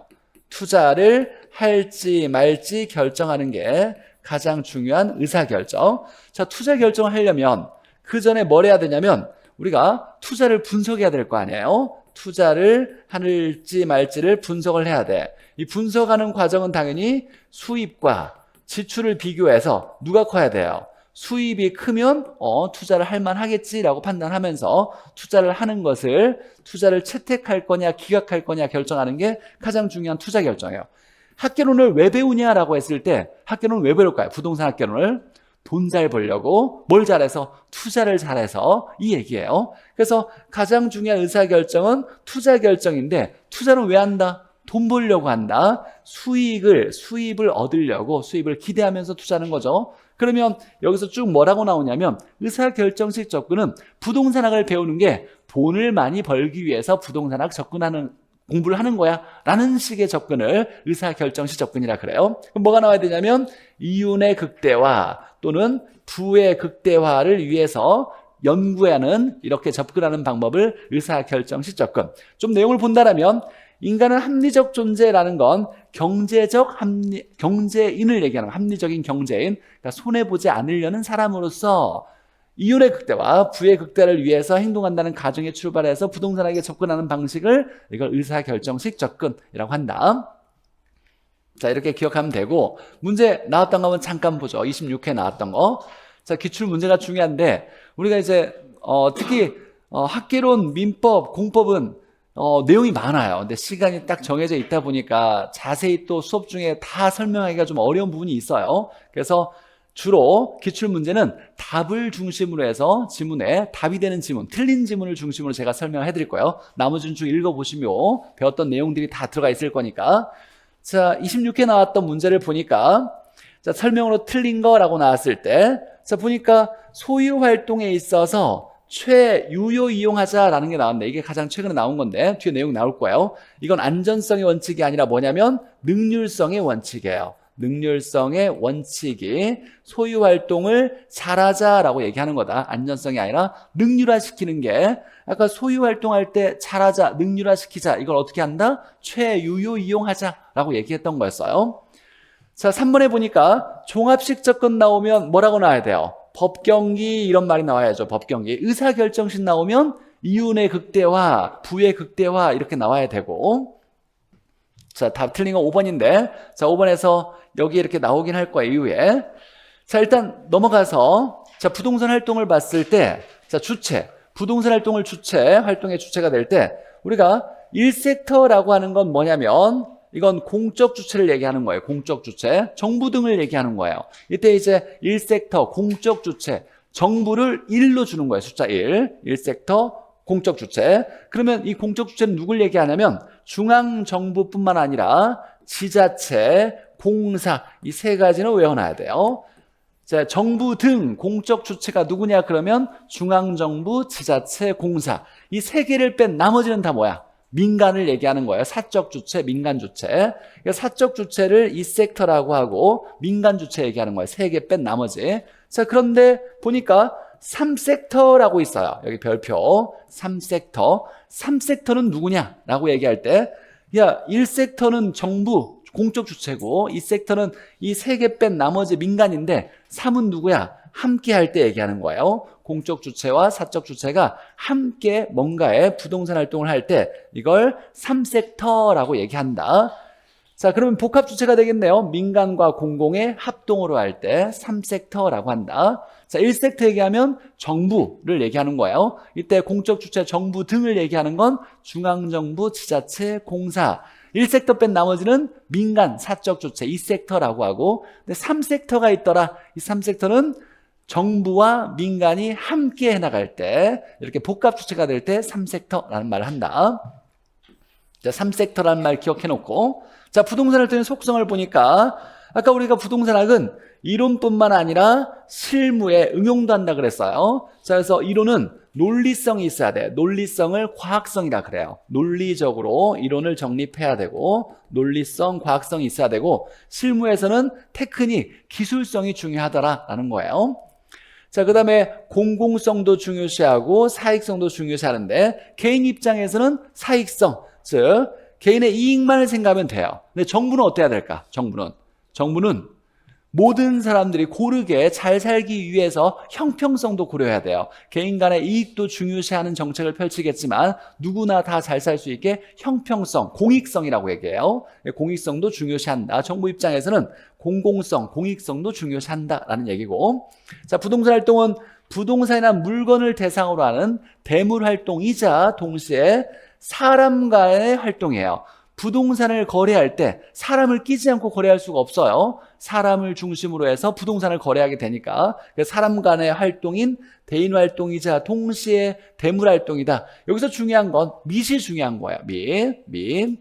투자를 할지 말지 결정하는 게 가장 중요한 의사결정. 자, 투자 결정을 하려면 그 전에 뭘 해야 되냐면 우리가 투자를 분석해야 될 거 아니에요. 투자를 할지 말지를 분석을 해야 돼. 이 분석하는 과정은 당연히 수입과 지출을 비교해서 누가 커야 돼요? 수입이 크면 투자를 할 만하겠지라고 판단하면서 투자를 하는 것을 투자를 채택할 거냐 기각할 거냐 결정하는 게 가장 중요한 투자 결정이에요. 학개론을 왜 배우냐라고 했을 때 학개론을 왜 배울까요? 부동산 학개론을 돈 잘 벌려고 뭘 잘해서? 투자를 잘해서 이 얘기예요. 그래서 가장 중요한 의사결정은 투자 결정인데 투자는 왜 한다? 돈 벌려고 한다. 수입을 얻으려고 수입을 기대하면서 투자하는 거죠. 그러면 여기서 쭉 뭐라고 나오냐면 의사결정식 접근은 부동산학을 배우는 게 돈을 많이 벌기 위해서 부동산학 접근하는 공부를 하는 거야 라는 식의 접근을 의사결정식 접근이라 그래요. 그럼 뭐가 나와야 되냐면 이윤의 극대화 또는 부의 극대화를 위해서 연구하는 이렇게 접근하는 방법을 의사결정식 접근. 좀 내용을 본다라면 인간은 합리적 존재라는 건 경제인을 얘기하는 합리적인 경제인, 그러니까 손해보지 않으려는 사람으로서 이윤의 극대화, 부의 극대화를 위해서 행동한다는 가정에 출발해서 부동산학에 접근하는 방식을 이걸 의사결정식 접근이라고 한다. 자, 이렇게 기억하면 되고 문제 나왔던 거 한번 잠깐 보죠. 26회 나왔던 거. 자, 기출 문제가 중요한데 우리가 이제 특히 학개론, 민법, 공법은 내용이 많아요. 근데 시간이 딱 정해져 있다 보니까 자세히 또 수업 중에 다 설명하기가 좀 어려운 부분이 있어요. 그래서 주로 기출문제는 답을 중심으로 해서 지문에 답이 되는 지문, 틀린 지문을 중심으로 제가 설명을 해드릴 거예요. 나머지는 쭉 읽어보시면 배웠던 내용들이 다 들어가 있을 거니까. 자, 26회 나왔던 문제를 보니까 자, 설명으로 틀린 거라고 나왔을 때 자, 보니까 소유 활동에 있어서 최유효 이용하자라는 게 나왔는데 이게 가장 최근에 나온 건데 뒤에 내용 나올 거예요. 이건 안전성의 원칙이 아니라 뭐냐면 능률성의 원칙이에요. 능률성의 원칙이 소유 활동을 잘하자라고 얘기하는 거다. 안전성이 아니라 능률화시키는 게 아까 소유 활동할 때 잘하자, 능률화시키자 이걸 어떻게 한다? 최유효 이용하자라고 얘기했던 거였어요. 자, 3번에 보니까 종합식 접근 나오면 뭐라고 나와야 돼요? 법경기 이런 말이 나와야죠. 법경기. 의사결정식 나오면 이윤의 극대화, 부의 극대화 이렇게 나와야 되고. 자, 답 틀린 건 5번인데 자, 5번에서 여기 이렇게 나오긴 할 거예요. 이후에. 자, 일단 넘어가서 자, 부동산 활동을 봤을 때 자, 주체. 부동산 활동을 활동의 주체가 될 때 우리가 1섹터라고 하는 건 뭐냐면 이건 공적 주체를 얘기하는 거예요. 공적 주체. 정부 등을 얘기하는 거예요. 이때 이제 1섹터, 공적 주체, 정부를 1로 주는 거예요. 숫자 1. 1섹터, 공적 주체. 그러면 이 공적 주체는 누굴 얘기하냐면 중앙정부뿐만 아니라 지자체, 공사 이 세 가지는 외워놔야 돼요. 자, 정부 등 공적 주체가 누구냐 그러면 중앙정부, 지자체, 공사 이 세 개를 뺀 나머지는 다 뭐야? 민간을 얘기하는 거예요. 사적 주체, 민간 주체. 그러니까 사적 주체를 이 섹터라고 하고 민간 주체 얘기하는 거예요. 세 개 뺀 나머지. 자, 그런데 보니까 3섹터라고 있어요. 여기 별표 3섹터. 3섹터는 누구냐라고 얘기할 때 야, 1섹터는 정부, 공적 주체고 2섹터는 이 세 개 뺀 나머지 민간인데 3은 누구야? 함께 할 때 얘기하는 거예요. 공적 주체와 사적 주체가 함께 뭔가의 부동산 활동을 할 때 이걸 3섹터라고 얘기한다. 자, 그러면 복합 주체가 되겠네요. 민간과 공공의 합동으로 할 때 3섹터라고 한다. 자, 1섹터 얘기하면 정부를 얘기하는 거예요. 이때 공적 주체 정부 등을 얘기하는 건 중앙정부, 지자체, 공사. 1섹터 뺀 나머지는 민간, 사적 주체, 2섹터라고 하고 근데 3섹터가 있더라. 이 3섹터는 정부와 민간이 함께 해나갈 때 이렇게 복합 주체가 될 때 3섹터라는 말을 한다. 자, 3섹터라는 말 기억해 놓고 자, 부동산 활동의 속성을 보니까 아까 우리가 부동산학은 이론뿐만 아니라 실무에 응용도 한다 그랬어요. 자, 그래서 이론은 논리성이 있어야 돼. 논리성을 과학성이라 그래요. 논리적으로 이론을 정립해야 되고 논리성, 과학성이 있어야 되고 실무에서는 테크닉, 기술성이 중요하더라라는 거예요. 자, 그 다음에 공공성도 중요시하고 사익성도 중요시하는데 개인 입장에서는 사익성, 즉 개인의 이익만을 생각하면 돼요. 근데 정부는 어때야 될까? 정부는 모든 사람들이 고르게 잘 살기 위해서 형평성도 고려해야 돼요. 개인 간의 이익도 중요시하는 정책을 펼치겠지만 누구나 다 잘 살 수 있게 형평성, 공익성이라고 얘기해요. 공익성도 중요시한다. 정부 입장에서는 공공성, 공익성도 중요시한다라는 얘기고 자, 부동산 활동은 부동산이나 물건을 대상으로 하는 대물 활동이자 동시에 사람 간의 활동이에요. 부동산을 거래할 때 사람을 끼지 않고 거래할 수가 없어요. 사람을 중심으로 해서 부동산을 거래하게 되니까 사람 간의 활동인 대인 활동이자 동시에 대물 활동이다. 여기서 중요한 건 밑이 중요한 거야. 밑.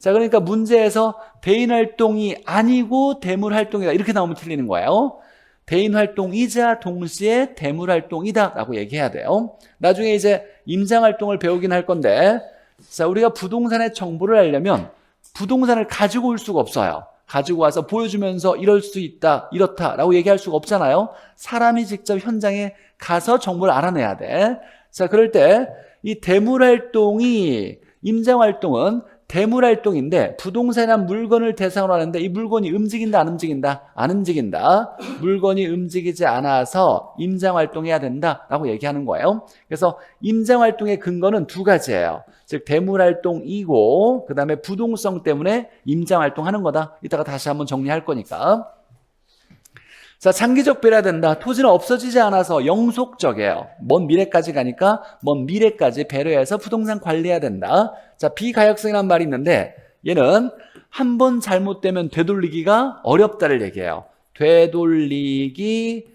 자, 그러니까 문제에서 대인 활동이 아니고 대물 활동이다. 이렇게 나오면 틀리는 거예요. 대인 활동이자 동시에 대물 활동이다 라고 얘기해야 돼요. 나중에 이제 임장 활동을 배우긴 할 건데 자, 우리가 부동산의 정보를 알려면 부동산을 가지고 올 수가 없어요. 가지고 와서 보여주면서 이럴 수 있다, 이렇다라고 얘기할 수가 없잖아요. 사람이 직접 현장에 가서 정보를 알아내야 돼. 자, 그럴 때 이 대물활동이 임장활동은 대물활동인데 부동산이나 물건을 대상으로 하는데 이 물건이 움직인다, 안 움직인다? 안 움직인다. 물건이 움직이지 않아서 임장활동해야 된다라고 얘기하는 거예요. 그래서 임장활동의 근거는 두 가지예요. 즉 대물활동이고 그 다음에 부동성 때문에 임장활동하는 거다. 이따가 다시 한번 정리할 거니까. 자, 장기적 배려해야 된다. 토지는 없어지지 않아서 영속적이에요. 먼 미래까지 가니까 먼 미래까지 배려해서 부동산 관리해야 된다. 자, 비가역성이라는 말이 있는데 얘는 한 번 잘못되면 되돌리기가 어렵다를 얘기해요. 되돌리기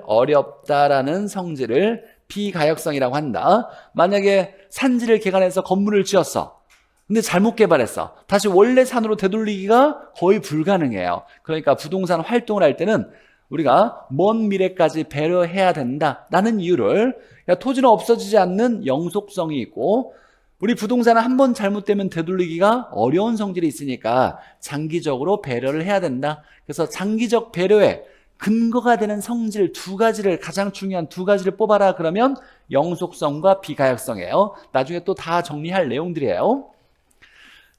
어렵다라는 성질을 비가역성이라고 한다. 만약에 산지를 개간해서 건물을 지었어. 근데 잘못 개발했어. 다시 원래 산으로 되돌리기가 거의 불가능해요. 그러니까 부동산 활동을 할 때는 우리가 먼 미래까지 배려해야 된다라는 이유를 토지는 없어지지 않는 영속성이 있고 우리 부동산은 한 번 잘못되면 되돌리기가 어려운 성질이 있으니까 장기적으로 배려를 해야 된다. 그래서 장기적 배려에 근거가 되는 성질 두 가지를 가장 중요한 두 가지를 뽑아라 그러면 영속성과 비가역성이에요. 나중에 또 다 정리할 내용들이에요.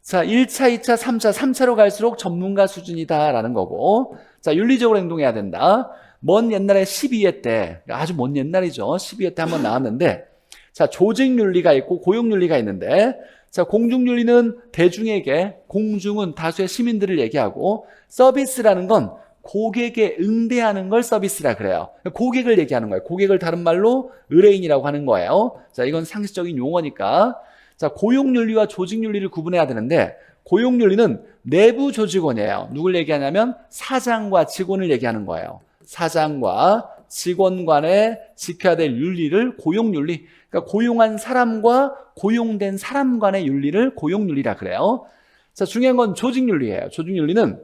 자, 1차, 2차, 3차, 3차로 갈수록 전문가 수준이다라는 거고, 자, 윤리적으로 행동해야 된다. 먼 옛날에 12회 때, 아주 먼 옛날이죠. 12회 때 한번 나왔는데, 자, 조직윤리가 있고 고용윤리가 있는데, 자, 공중윤리는 대중에게, 공중은 다수의 시민들을 얘기하고, 서비스라는 건 고객에 응대하는 걸 서비스라 그래요. 고객을 얘기하는 거예요. 고객을 다른 말로 의뢰인이라고 하는 거예요. 자, 이건 상식적인 용어니까. 자, 고용윤리와 조직윤리를 구분해야 되는데, 고용윤리는 내부 조직원이에요. 누굴 얘기하냐면 사장과 직원을 얘기하는 거예요. 사장과 직원 간에 지켜야 될 윤리를 고용윤리, 그러니까 고용한 사람과 고용된 사람 간의 윤리를 고용윤리라 그래요. 자, 중요한 건 조직윤리예요. 조직윤리는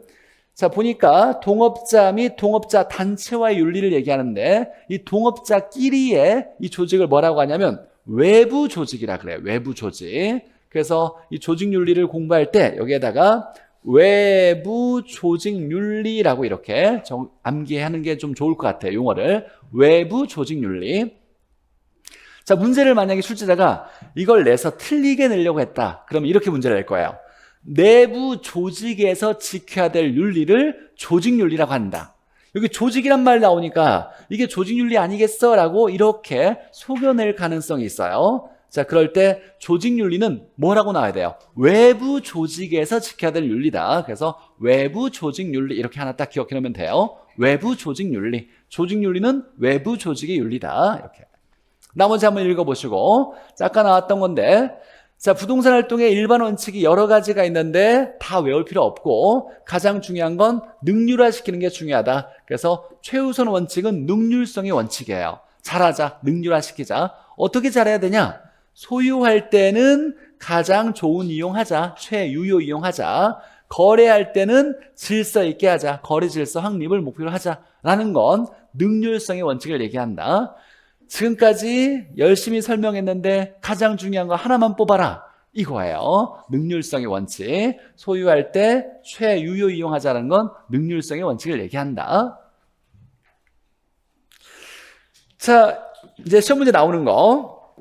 자, 보니까 동업자 및 동업자 단체와의 윤리를 얘기하는데, 이 동업자끼리의 이 조직을 뭐라고 하냐면 외부 조직이라 그래요. 외부 조직. 그래서 이 조직 윤리를 공부할 때 여기에다가 외부 조직 윤리라고 이렇게 암기하는 게 좀 좋을 것 같아요. 용어를. 외부 조직 윤리. 자, 문제를 만약에 출제자가 이걸 내서 틀리게 내려고 했다. 그러면 이렇게 문제를 낼 거예요. 내부 조직에서 지켜야 될 윤리를 조직 윤리라고 한다. 여기 조직이란 말 나오니까 이게 조직윤리 아니겠어? 라고 이렇게 속여낼 가능성이 있어요. 자, 그럴 때 조직윤리는 뭐라고 나와야 돼요? 외부 조직에서 지켜야 될 윤리다. 그래서 외부 조직윤리 이렇게 하나 딱 기억해 놓으면 돼요. 외부 조직윤리. 조직윤리는 외부 조직의 윤리다. 이렇게. 나머지 한번 읽어보시고. 자, 아까 나왔던 건데, 자, 부동산 활동의 일반 원칙이 여러 가지가 있는데 다 외울 필요 없고 가장 중요한 건 능률화시키는 게 중요하다. 그래서 최우선 원칙은 능률성의 원칙이에요. 잘하자, 능률화시키자. 어떻게 잘해야 되냐? 소유할 때는 가장 좋은 이용하자, 최유효 이용하자. 거래할 때는 질서 있게 하자, 거래 질서 확립을 목표로 하자라는 건 능률성의 원칙을 얘기한다. 지금까지 열심히 설명했는데 가장 중요한 거 하나만 뽑아라. 이거예요. 능률성의 원칙. 소유할 때 최유효 이용하자는 건 능률성의 원칙을 얘기한다. 자, 이제 시험 문제 나오는 거.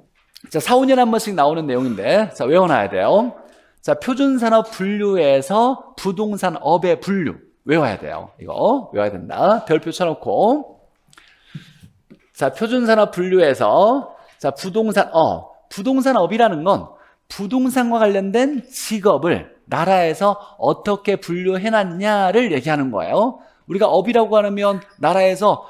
자, 4, 5년에 한 번씩 나오는 내용인데, 자, 외워놔야 돼요. 자, 표준산업 분류에서 부동산업의 분류. 외워야 돼요. 이거 외워야 된다. 별표 쳐놓고. 자, 표준산업 분류에서 자, 부동산업이라는 건 부동산과 관련된 직업을 나라에서 어떻게 분류해놨냐를 얘기하는 거예요. 우리가 업이라고 하면 나라에서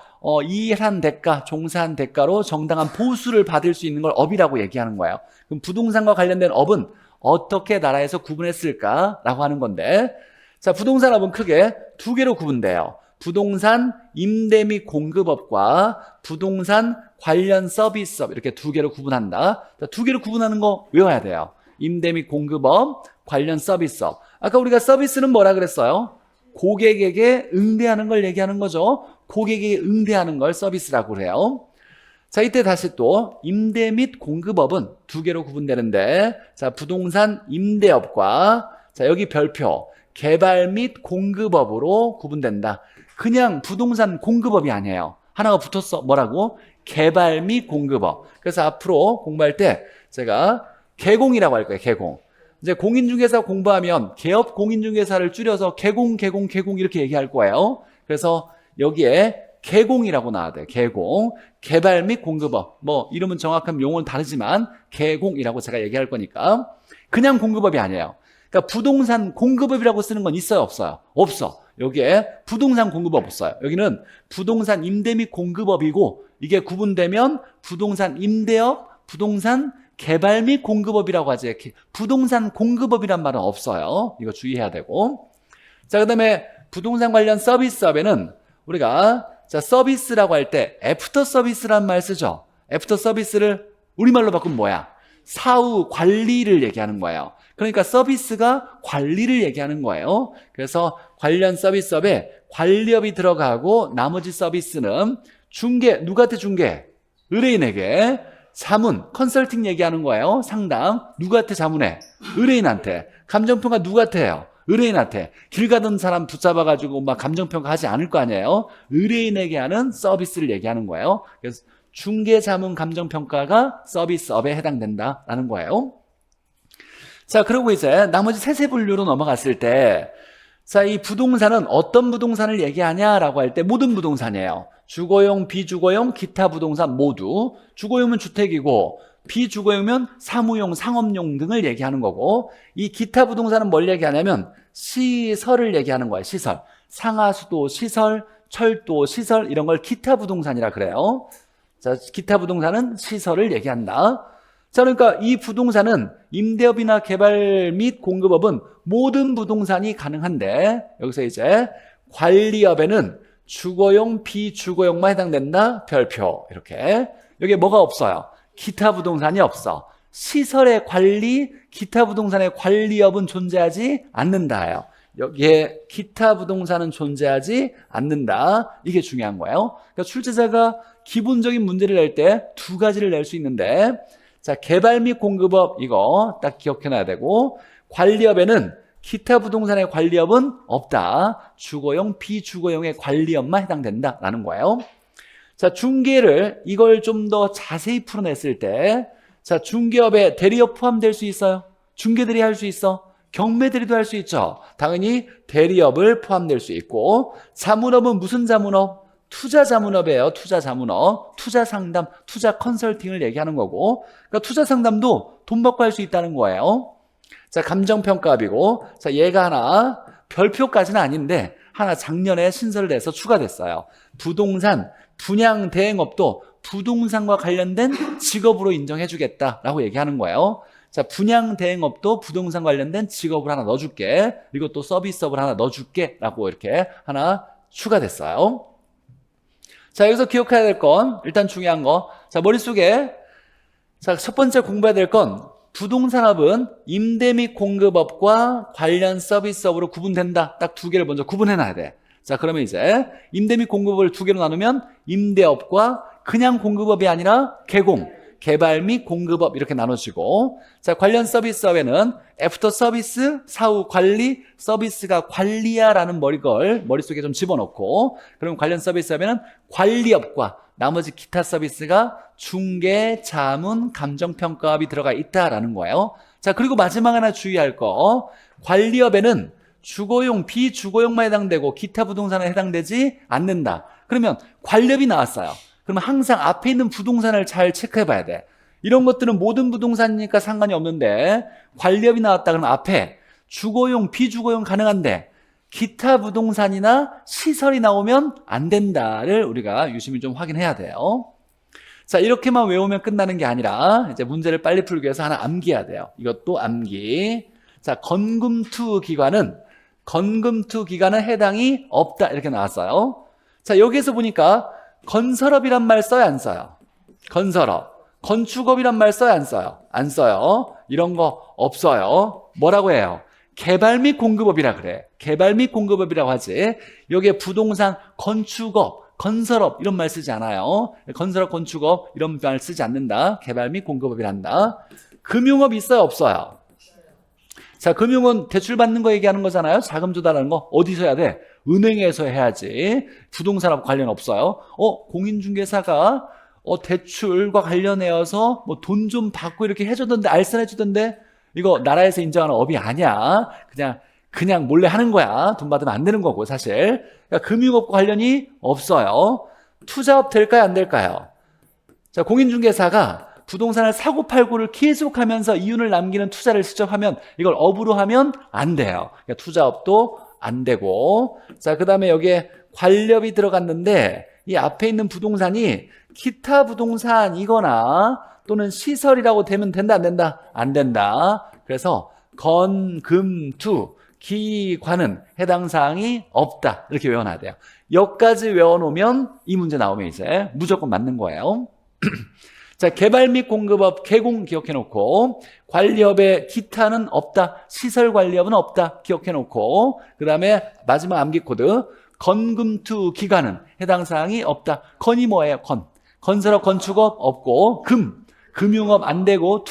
일한 대가, 종사한 대가로 정당한 보수를 받을 수 있는 걸 업이라고 얘기하는 거예요. 그럼 부동산과 관련된 업은 어떻게 나라에서 구분했을까라고 하는 건데, 자, 부동산업은 크게 두 개로 구분돼요. 부동산 임대 및 공급업과 부동산 관련 서비스업 이렇게 두 개로 구분한다. 자, 두 개로 구분하는 거 외워야 돼요. 임대 및 공급업, 관련 서비스업. 아까 우리가 서비스는 뭐라 그랬어요? 고객에게 응대하는 걸 얘기하는 거죠. 고객에게 응대하는 걸 서비스라고 그래요. 자, 이때 다시 또 임대 및 공급업은 두 개로 구분되는데, 자, 부동산 임대업과 자, 여기 별표 개발 및 공급업으로 구분된다. 그냥 부동산 공급업이 아니에요. 하나가 붙었어. 뭐라고? 개발 및 공급업. 그래서 앞으로 공부할 때 제가 개공이라고 할 거예요. 개공. 이제 공인중개사 공부하면 개업 공인중개사를 줄여서 개공 이렇게 얘기할 거예요. 그래서 여기에 개공이라고 나와야 돼요. 개공. 개발 및 공급업. 뭐 이름은 정확한 용어는 다르지만 개공이라고 제가 얘기할 거니까. 그냥 공급업이 아니에요. 그러니까 부동산 공급업이라고 쓰는 건 있어요, 없어요? 없어. 여기에 부동산 공급업 없어요. 여기는 부동산 임대 및 공급업이고 이게 구분되면 부동산 임대업, 부동산 개발 및 공급업이라고 하지. 부동산 공급업이란 말은 없어요. 이거 주의해야 되고. 자, 그다음에 부동산 관련 서비스업에는 우리가 자, 서비스라고 할 때 애프터 서비스란 말 쓰죠. 애프터 서비스를 우리말로 바꾸면 뭐야? 사후 관리를 얘기하는 거예요. 그러니까 서비스가 관리를 얘기하는 거예요. 그래서 관련 서비스업에 관리업이 들어가고 나머지 서비스는 중개, 누구한테 중개? 의뢰인에게. 자문, 컨설팅 얘기하는 거예요. 상담, 누구한테 자문해? 의뢰인한테. 감정평가 누구한테 해요? 의뢰인한테. 길 가던 사람 붙잡아가지고 막 감정평가 하지 않을 거 아니에요. 의뢰인에게 하는 서비스를 얘기하는 거예요. 그래서 중개, 자문, 감정평가가 서비스업에 해당된다라는 거예요. 자, 그리고 이제 나머지 세세 분류로 넘어갔을 때, 자, 이 부동산은 어떤 부동산을 얘기하냐라고 할 때 모든 부동산이에요. 주거용, 비주거용, 기타 부동산 모두. 주거용은 주택이고, 비주거용은 사무용, 상업용 등을 얘기하는 거고, 이 기타 부동산은 뭘 얘기하냐면 시설을 얘기하는 거예요. 시설. 상하수도 시설, 철도 시설, 이런 걸 기타 부동산이라 그래요. 자, 기타 부동산은 시설을 얘기한다. 자, 그러니까 이 부동산은 임대업이나 개발 및 공급업은 모든 부동산이 가능한데, 여기서 이제 관리업에는 주거용, 비주거용만 해당된다. 별표. 이렇게. 여기에 뭐가 없어요? 기타 부동산이 없어. 시설의 관리, 기타 부동산의 관리업은 존재하지 않는다예요. 여기에 기타 부동산은 존재하지 않는다. 이게 중요한 거예요. 그러니까 출제자가 기본적인 문제를 낼 때 두 가지를 낼 수 있는데, 자, 개발 및 공급업 이거 딱 기억해놔야 되고, 관리업에는 기타 부동산의 관리업은 없다. 주거용, 비주거용의 관리업만 해당된다라는 거예요. 자, 중개를 이걸 좀 더 자세히 풀어냈을 때, 자, 중개업에 대리업 포함될 수 있어요? 중개들이 할 수 있어? 경매들이도 할 수 있죠. 당연히 대리업을 포함될 수 있고, 자문업은 무슨 자문업? 투자 자문업이에요. 투자 자문업, 투자 상담, 투자 컨설팅을 얘기하는 거고, 그러니까 투자 상담도 돈 받고 할 수 있다는 거예요. 자, 감정평가업이고, 자, 얘가 하나 별표까지는 아닌데 하나 작년에 신설을 해서 추가됐어요. 부동산 분양 대행업도 부동산과 관련된 직업으로 인정해주겠다라고 얘기하는 거예요. 자, 분양 대행업도 부동산 관련된 직업을 하나 넣어줄게. 그리고 또 서비스업을 하나 넣어줄게. 라고 이렇게 하나 추가됐어요. 자, 여기서 기억해야 될 건, 일단 중요한 거. 자, 머릿속에, 자, 첫 번째 공부해야 될 건, 부동산업은 임대 및 공급업과 관련 서비스업으로 구분된다. 딱 두 개를 먼저 구분해놔야 돼. 자, 그러면 이제 임대 및 공급업을 두 개로 나누면 임대업과 그냥 공급업이 아니라 개발 및 공급업 이렇게 나눠지고, 자, 관련 서비스업에는 애프터 서비스, 사후 관리, 서비스가 관리야라는 머릿속에 좀 집어넣고, 그럼 관련 서비스업에는 관리업과 나머지 기타 서비스가 중개, 자문, 감정평가업이 들어가 있다라는 거예요. 자, 그리고 마지막 하나 주의할 거, 관리업에는 주거용, 비주거용만 해당되고 기타 부동산에 해당되지 않는다. 그러면 관리업이 나왔어요. 그러면 항상 앞에 있는 부동산을 잘 체크해 봐야 돼. 이런 것들은 모든 부동산이니까 상관이 없는데, 관리업이 나왔다 그러면 앞에 주거용, 비주거용 가능한데 기타 부동산이나 시설이 나오면 안 된다를 우리가 유심히 좀 확인해야 돼요. 자, 이렇게만 외우면 끝나는 게 아니라 이제 문제를 빨리 풀기 위해서 하나 암기해야 돼요. 이것도 암기. 자, 건금투 기관은 해당이 없다 이렇게 나왔어요. 자, 여기에서 보니까 건설업이란 말 써요, 안 써요? 건설업. 건축업이란 말 써요, 안 써요? 안 써요. 이런 거 없어요. 뭐라고 해요? 개발 및 공급업이라 그래. 개발 및 공급업이라고 하지. 여기에 부동산, 건축업, 건설업 이런 말 쓰지 않아요. 건설업, 건축업 이런 말 쓰지 않는다. 개발 및 공급업이란다. 금융업 있어요, 없어요? 자, 금융은 대출 받는 거 얘기하는 거잖아요. 자금 조달하는 거 어디서 해야 돼? 은행에서 해야지. 부동산하고 관련 없어요. 공인중개사가 대출과 관련해서 뭐 돈 좀 받고 이렇게 해주던데, 알선해주던데, 이거 나라에서 인정하는 업이 아니야. 그냥 몰래 하는 거야. 돈 받으면 안 되는 거고, 사실. 그러니까 금융업과 관련이 없어요. 투자업 될까요, 안 될까요? 자, 공인중개사가 부동산을 사고 팔고를 계속하면서 이윤을 남기는 투자를 직접 하면, 이걸 업으로 하면 안 돼요. 그러니까 투자업도 안 되고, 자, 그 다음에 여기에 관리업이 들어갔는데, 이 앞에 있는 부동산이 기타 부동산이거나 또는 시설이라고 되면 된다, 안 된다? 안 된다. 그래서 건금투 기관은 해당 사항이 없다. 이렇게 외워놔야 돼요. 여기까지 외워놓으면 이 문제 나오면 이제 무조건 맞는 거예요. 자, 개발 및 공급업 개공 기억해놓고, 관리업에 기타는 없다, 시설 관리업은 없다 기억해놓고, 그 다음에 마지막 암기 코드, 건금투 기간은 해당 사항이 없다. 건이 뭐예요? 건설업, 건축업 없고, 금융업 안 되고,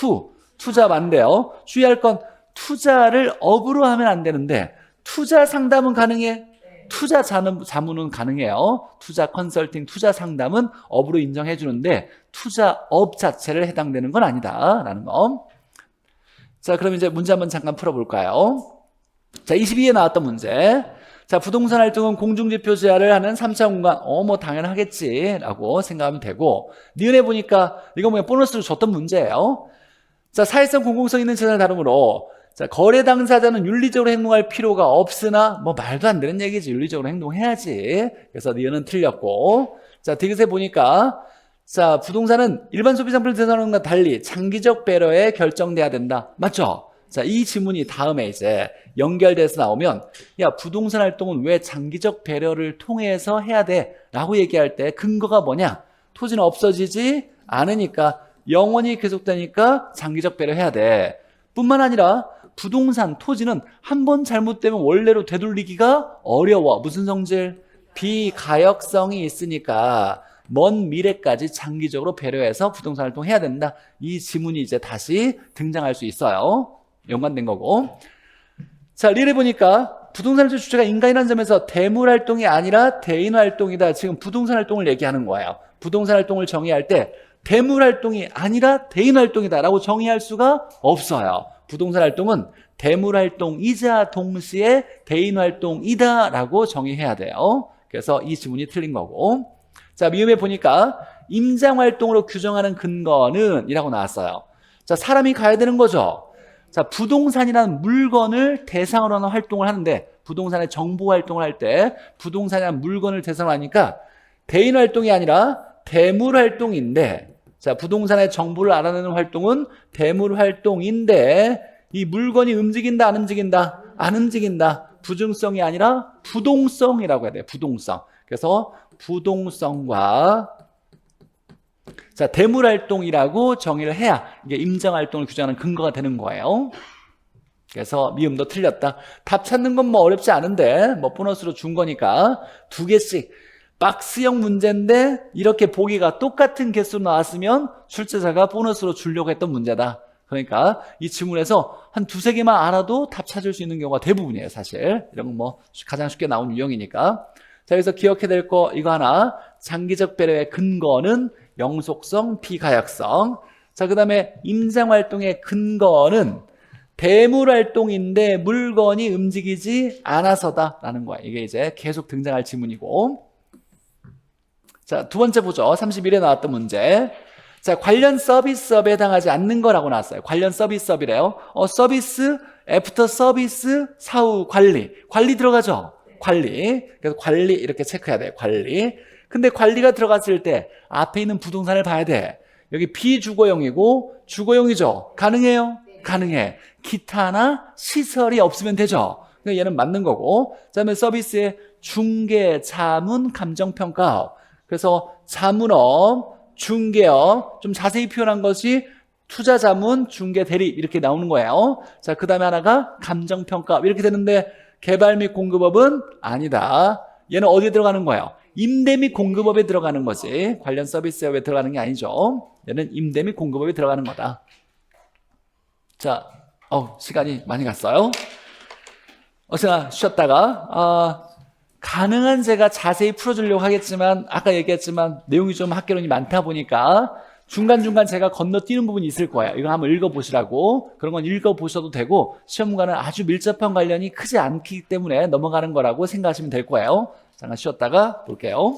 투자업 안 돼요. 주의할 건 투자를 업으로 하면 안 되는데, 투자 상담은 가능해? 투자 자문은 가능해요. 투자 컨설팅, 투자 상담은 업으로 인정해 주는데 투자업 자체를 해당되는 건 아니다라는 거. 자, 그럼 이제 문제 한번 잠깐 풀어볼까요? 자, 22에 나왔던 문제. 자, 부동산 활동은 공중지표 제한을 하는 3차 공간. 뭐 당연하겠지라고 생각하면 되고, 니은에 보니까 이거 뭐야 보너스로 줬던 문제예요. 자, 사회성 공공성 있는 재산을 다루므로 자, 거래 당사자는 윤리적으로 행동할 필요가 없으나 뭐 말도 안 되는 얘기지. 윤리적으로 행동해야지. 그래서 니은은 틀렸고, 자, 디귿에 보니까 자, 부동산은 일반 소비 상품을 대상하는 것과 달리 장기적 배려에 결정돼야 된다. 맞죠? 자, 이 지문이 다음에 이제 연결돼서 나오면 야, 부동산 활동은 왜 장기적 배려를 통해서 해야 돼? 라고 얘기할 때 근거가 뭐냐? 토지는 없어지지 않으니까 영원히 계속되니까 장기적 배려 해야 돼. 뿐만 아니라 부동산, 토지는 한 번 잘못되면 원래로 되돌리기가 어려워. 무슨 성질? 비가역성이 있으니까 먼 미래까지 장기적으로 배려해서 부동산 활동해야 된다. 이 지문이 이제 다시 등장할 수 있어요. 연관된 거고. 자, 리를 보니까 부동산 활동 주체가 인간이라는 점에서 대물 활동이 아니라 대인 활동이다. 지금 부동산 활동을 얘기하는 거예요. 부동산 활동을 정의할 때 대물 활동이 아니라 대인 활동이다 라고 정의할 수가 없어요. 부동산 활동은 대물 활동이자 동시에 대인 활동이다 라고 정의해야 돼요. 그래서 이 지문이 틀린 거고. 자, 미음에 보니까 임장 활동으로 규정하는 근거는 이라고 나왔어요. 자, 사람이 가야 되는 거죠. 자, 부동산이라는 물건을 대상으로 하는 활동을 하는데 부동산의 정보 활동을 할 때 부동산이라는 물건을 대상으로 하니까 대인 활동이 아니라 대물 활동인데 자, 부동산의 정보를 알아내는 활동은 대물 활동인데 이 물건이 움직인다 안 움직인다? 안 움직인다. 부증성이 아니라 부동성이라고 해야 돼요. 부동성. 그래서 부동성과 자, 대물활동이라고 정의를 해야 이게 임장활동을 규정하는 근거가 되는 거예요. 그래서 미음도 틀렸다. 답 찾는 건 뭐 어렵지 않은데 뭐 보너스로 준 거니까 2개씩 박스형 문제인데 이렇게 보기가 똑같은 개수로 나왔으면 출제자가 보너스로 주려고 했던 문제다. 그러니까 이 지문에서 한 2-3개만 알아도 답 찾을 수 있는 경우가 대부분이에요. 사실 이런 건 뭐 가장 쉽게 나온 유형이니까. 자, 여기서 기억해야 될 거 이거 하나. 장기적 배려의 근거는 영속성, 비가역성. 자, 그 다음에 임장활동의 근거는 대물활동인데 물건이 움직이지 않아서다 라는 거야. 이게 이제 계속 등장할 지문이고. 자, 두 번째 보죠. 31에 나왔던 문제. 자, 관련 서비스업에 해당하지 않는 거라고 나왔어요. 관련 서비스업이래요. 서비스, 애프터 서비스, 사후 관리. 관리 들어가죠? 관리. 그래서 관리 이렇게 체크해야 돼요. 관리. 근데 관리가 들어갔을 때 앞에 있는 부동산을 봐야 돼. 여기 비주거용이고 주거용이죠. 가능해요? 가능해. 기타나 시설이 없으면 되죠. 그러니까 얘는 맞는 거고. 그다음에 서비스의 중개, 자문, 감정평가. 그래서 자문업, 중개업 좀 자세히 표현한 것이 투자자문, 중개, 대리 이렇게 나오는 거예요. 자, 그 다음에 하나가 감정평가 이렇게 되는데 개발 및 공급업은 아니다. 얘는 어디에 들어가는 거예요? 임대 및 공급업에 들어가는 거지. 관련 서비스업에 들어가는 게 아니죠. 얘는 임대 및 공급업에 들어가는 거다. 자, 시간이 많이 갔어요. 제가 쉬었다가 가능한 제가 자세히 풀어주려고 하겠지만 아까 얘기했지만 내용이 좀 학개론이 많다 보니까 중간중간 제가 건너뛰는 부분이 있을 거예요. 이거 한번 읽어보시라고. 그런 건 읽어보셔도 되고 시험과는 아주 밀접한 관련이 크지 않기 때문에 넘어가는 거라고 생각하시면 될 거예요. 잠깐 쉬었다가 볼게요.